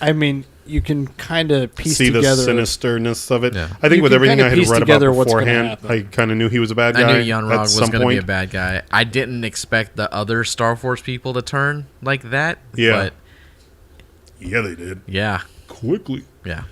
I mean, you can kind of piece See together. the sinisterness of it. Yeah. I think You with can everything kinda I had piece read together about what's gonna beforehand, happen. I kind of knew he was a bad guy. I knew Jan Rog at was some going to be point. a bad guy. I didn't expect the other Star Wars people to turn like that. Yeah. But Yeah, they did. yeah. Quickly. Yeah.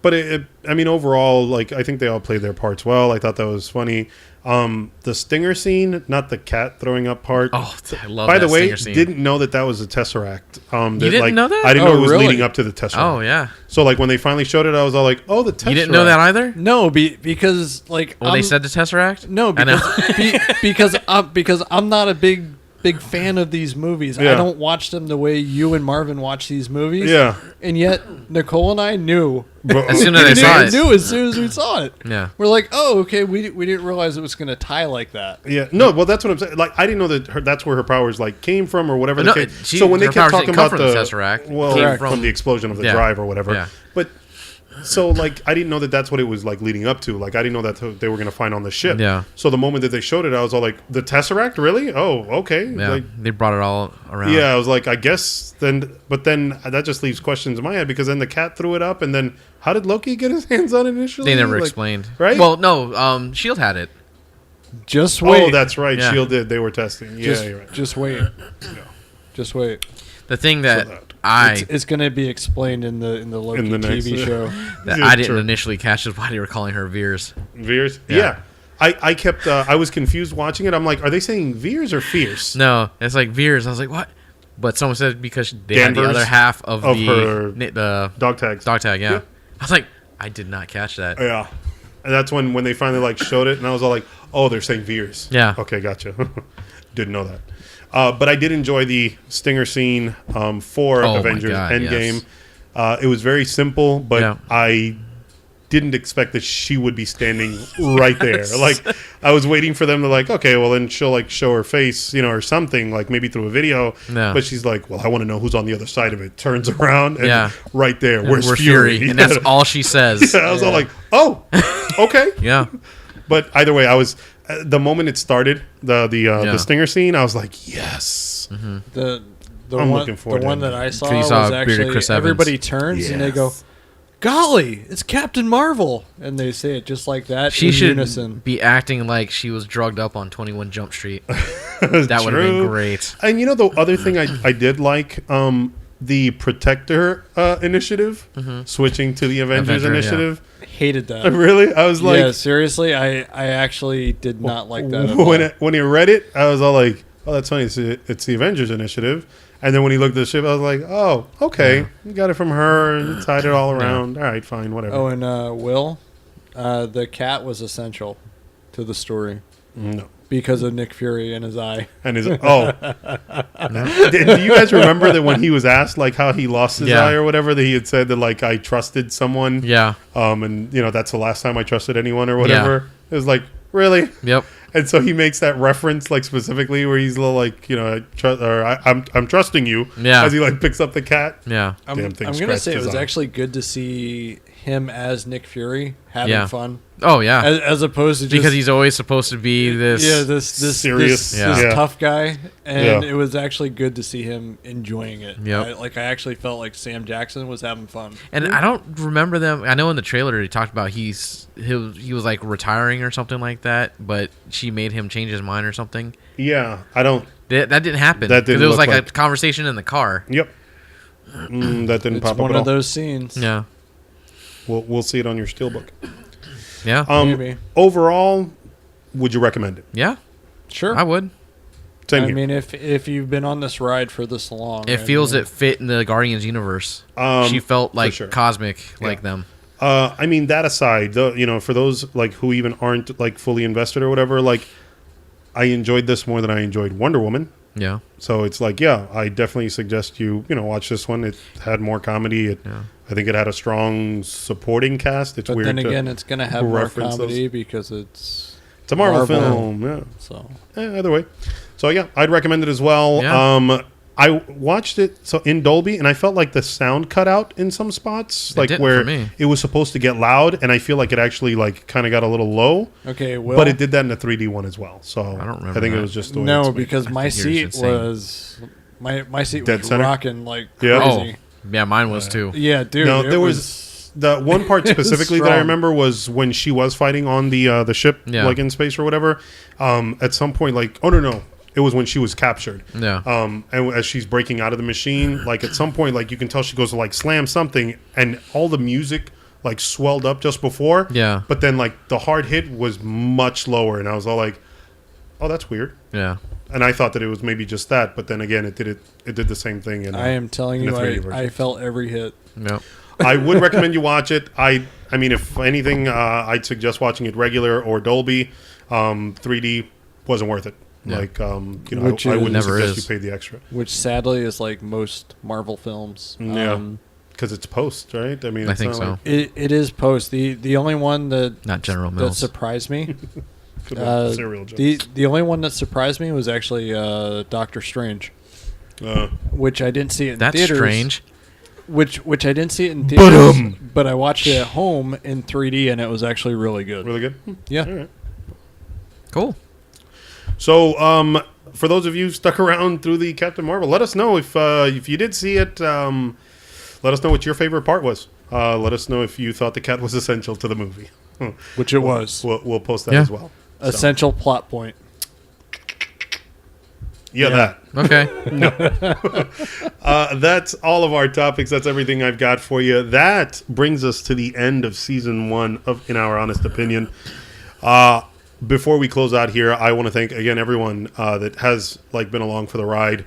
But I mean, overall, like I think they all played their parts well. I thought that was funny. The stinger scene, not the cat throwing up part. Oh, I love By that the way, stinger scene. didn't know that was a tesseract. You didn't know that? I didn't know it was really? leading up to the tesseract. Oh, yeah. So like when they finally showed it, I was all like, "Oh, the tesseract." You didn't know that either? No, because like When they said the Tesseract? no, I know. because I'm not a big fan of these movies. Yeah. I don't watch them the way you and Marvin watch these movies. Yeah. And yet Nicole and I knew As soon as I saw it. knew as soon as we saw it. Yeah. We're like, oh, okay. We didn't realize it was going to tie like that. Yeah, no, well, that's what I'm saying. Like, I didn't know that that's where her powers like came from or whatever. No, they came. So when they her kept powers talking didn't come about from the the Tesseract. well, Came from the explosion of the drive or whatever. Yeah. But so like I didn't know that that's what it was like leading up to. Like I didn't know that they were going to find on the ship. Yeah. So the moment that they showed it, I was all like, "The Tesseract, really? Oh, okay." Yeah. Like, They brought it all around. yeah, I was like, I guess then, but then that just leaves questions in my head because then the cat threw it up, and then how did Loki get his hands on it initially? They never Like, explained. right? Well, no. S.H.I.E.L.D. had it. Just wait. Oh, that's right. Yeah. Shield did. They were testing. Yeah, just, you're right. just wait. Just wait. The thing that that- It's going to be explained in the Loki In the next- TV show. that Yeah, I didn't true. initially catch is why they were calling her Veers. Veers? Yeah. Yeah. I kept, I was confused watching it. I'm like, are they saying Veers or Fierce? No, it's like Veers. I was like, what? But someone said because they had the Danvers other half of her the Dog tags. dog tag. Yeah. Yeah. I was like, I did not catch that. Yeah. And that's when they finally like showed it, and I was all like, oh, they're saying Veers. Yeah. Okay, gotcha. Didn't know that. But I did enjoy the stinger scene for Oh my Avengers God, Endgame. It was very simple, but Yeah. I didn't expect that she would be standing right there. Like I was waiting for them to like, okay, well then she'll like show her face, or something, like maybe through a video. No. But she's like, well, I want to know who's on the other side of it. Turns around and Yeah. right there, And where's we're Fury? And that's all she says. Yeah, I was all like, oh, okay. Yeah. But either way, I was the moment it started the Yeah. stinger scene, I was like, yes. The I'm one, looking forward the to one it. that I saw So you was saw bearded actually Chris Evans. everybody turns and they go, Yes. golly, it's Captain Marvel. And they say it just like that She in should unison. be acting like she was drugged up on 21 Jump Street. That would have been True. great. And the other thing I did like, the Protector initiative, switching to the Avengers Avenger, initiative. Hated that. Really? I was like, yeah, seriously, I actually did not like that at all. when he read it, I was all like, oh, that's funny. It's the Avengers initiative. And then when he looked at the ship, I was like, oh, okay. You got it from her and tied it all around. All right, fine, whatever. Oh, and Will, the cat was essential to the story. No. because of Nick Fury in his eye. And his do you guys remember that when he was asked like how he lost his eye or whatever, that he had said that like I trusted someone, and that's the last time I trusted anyone or whatever. It was like, really? Yep. And so he makes that reference like specifically where he's a little like, I'm trusting you as he like picks up the cat. Yeah. I'm gonna say it was actually good to see him as Nick Fury having fun. Oh yeah, as opposed to just, because he's always supposed to be this this serious, this tough guy, and it was actually good to see him enjoying it. Yeah, I actually felt like Sam Jackson was having fun. And I don't remember them. I know in the trailer he talked about he was like retiring or something like that, but she made him change his mind or something. Yeah, I don't. That didn't happen. That didn't. It was like a conversation in the car. Yep. That didn't pop up. It's one of those scenes. Yeah. We'll see it on your steelbook. Yeah. Maybe. Overall, would you recommend it? Yeah. Sure. I would. Same here. I mean, if you've been on this ride for this long, it feels it fit in the Guardians universe. She felt like cosmic, like them. I mean, that aside, for those like who even aren't like fully invested or whatever, like I enjoyed this more than I enjoyed Wonder Woman. Yeah. So it's like, I definitely suggest you watch this one. It had more comedy. I think it had a strong supporting cast. But weird. Then again, it's going to have more comedy because it's a Marvel film. Yeah. So either way. So yeah, I'd recommend it as well. Yeah. I watched it in Dolby, and I felt like the sound cut out in some spots, like where it was supposed to get loud, and I feel like it actually like kind of got a little low. Okay, but it did that in the 3D one as well. So I don't remember. I think it was just the way because my seat was my seat was center? rocking like crazy. Oh, yeah, mine was too. Yeah, dude. No, there was the one part specifically that I remember was when she was fighting on the ship, like in space or whatever. At some point, like, oh no. It was when she was captured. Yeah. And as she's breaking out of the machine, like at some point, like you can tell she goes to like slam something, and all the music like swelled up just before. Yeah. But then like the hard hit was much lower, and I was all like, "Oh, that's weird." Yeah. And I thought that it was maybe just that, but then again, it did the same thing. I am telling you, I felt every hit. No. I would recommend you watch it. I mean, if anything, I'd suggest watching it regular or Dolby. 3D wasn't worth it. Yeah. Like, I wouldn't suggest you pay the extra. Which sadly is like most Marvel films. Yeah. Because it's post, right? I mean, I think so. Like, it is post. The only one that not General Mills that surprised me. Cereal jokes. The only one that surprised me was actually Doctor Strange, which I didn't see it in theaters. That's strange. Which I didn't see it in theaters, but I watched it at home in 3D, and it was actually really good. Really good? Yeah. All right. Cool. So, for those of you stuck around through the Captain Marvel, let us know if you did see it. Let us know what your favorite part was. Let us know if you thought the cat was essential to the movie. Which it was. We'll post that as well. Essential plot point. Yeah, that. Okay. No. That's all of our topics. That's everything I've got for you. That brings us to the end of season 1 of In Our Honest Opinion. Before we close out here, I want to thank again everyone that has been along for the ride.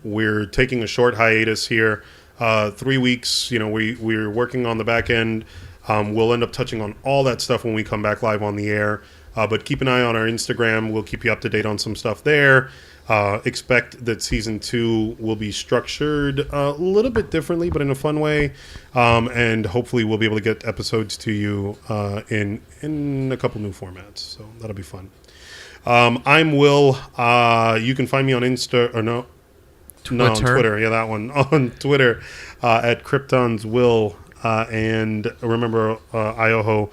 We're taking a short hiatus here, 3 weeks. We're working on the back end. We'll end up touching on all that stuff when we come back live on the air. But keep an eye on our Instagram. We'll keep you up to date on some stuff there. Expect that season 2 will be structured a little bit differently, but in a fun way. And hopefully we'll be able to get episodes to you in a couple new formats. So that'll be fun. I'm Will. You can find me on on Twitter. Yeah, that one. On Twitter at KryptonsWill. And remember IOHO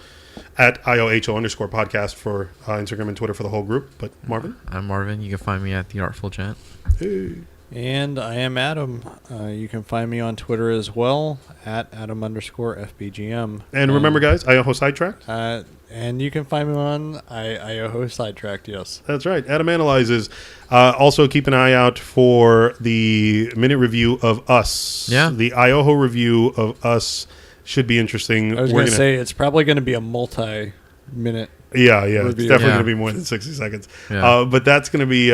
at IOHO_podcast for Instagram and Twitter for the whole group. But Marvin? I'm Marvin. You can find me at The Artful Chat. Hey. And I am Adam. You can find me on Twitter as well at Adam_FBGM. And remember, guys, IOHO Sidetracked. And you can find me on IOHO Sidetracked, yes. That's right. Adam Analyzes. Also, keep an eye out for the minute review of Us. Yeah. The IOHO review of Us should be interesting. I was going to say, it's probably going to be a multi-minute Yeah, review. It's definitely going to be more than 60 seconds. Yeah. But that's going to be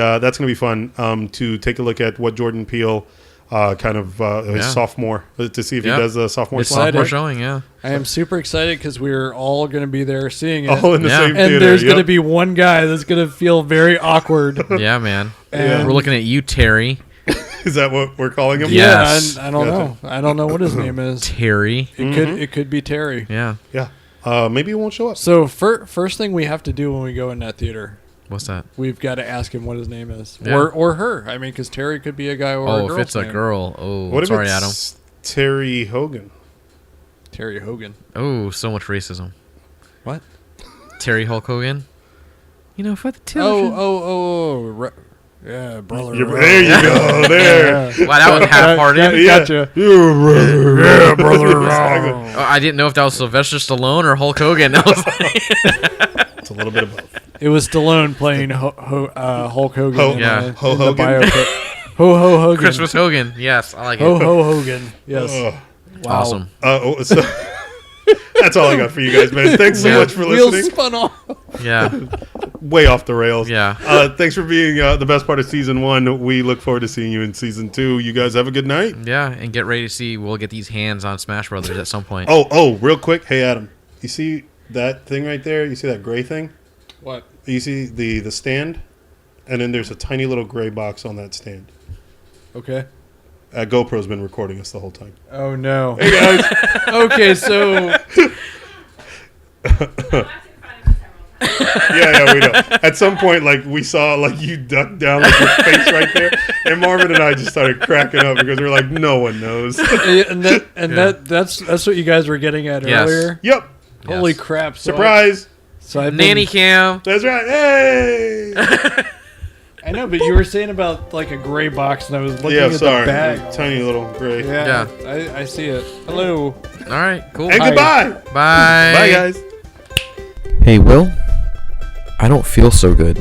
fun to take a look at what Jordan Peele kind of his sophomore to see if he does a sophomore slot. Sophomore showing, yeah. I am super excited because we're all going to be there seeing it. All in the same and theater. there's going to be one guy that's going to feel very awkward. Yeah, man. And we're looking at you, Terry. Is that what we're calling him? Yes. I don't know. I don't know what his name is. Terry. It could be Terry. Yeah. Yeah. Maybe he won't show up. So first thing we have to do when we go in that theater, What's that? we've got to ask him what his name is, Yeah. or her. I mean, because Terry could be a guy or a girl. If it's a girl. Oh, What if sorry, it's Adam. Terry Hogan? Terry Hogan. Oh, so much racism. What? Terry Hulk Hogan. You know, for the television. Yeah, brother. There you go. There. Yeah. Wow, that was half-hearted. Gotcha. Yeah, brother. Oh, I didn't know if that was Sylvester Stallone or Hulk Hogan. That was It's a little bit of both. It was Stallone playing Hulk Hogan. Ho- in, yeah. in Ho the Hogan. biopic. Ho Hogan. Christmas Hogan. Yes, I like it. Ho Hogan. Yes. Ugh. Wow. Awesome. So that's all I got for you guys, man. Thanks so much for Wheels listening. spun off. Yeah. Way off the rails. Yeah. Thanks for being the best part of season 1. We look forward to seeing you in season 2. You guys have a good night. Yeah, and get ready to see. We'll get these hands on Smash Brothers at some point. Oh, real quick. Hey, Adam. You see that thing right there? You see that gray thing? What? You see the stand? And then there's a tiny little gray box on that stand. Okay. GoPro's been recording us the whole time. Oh no. Hey, guys. Okay, so Yeah, we know. At some point, we saw, you ducked down, your face right there. And Marvin and I just started cracking up because we were like, no one knows. that's what you guys were getting at Yes. earlier. Yep. Holy crap! So Surprise. So I've Nanny cam. That's right. Hey. I know, but you were saying about a gray box, and I was looking Yeah, at sorry. the bag. Tiny little gray. Yeah, I see it. Hello. All right, cool. And Hi. goodbye. Bye. Bye, guys. Hey, Will? I don't feel so good.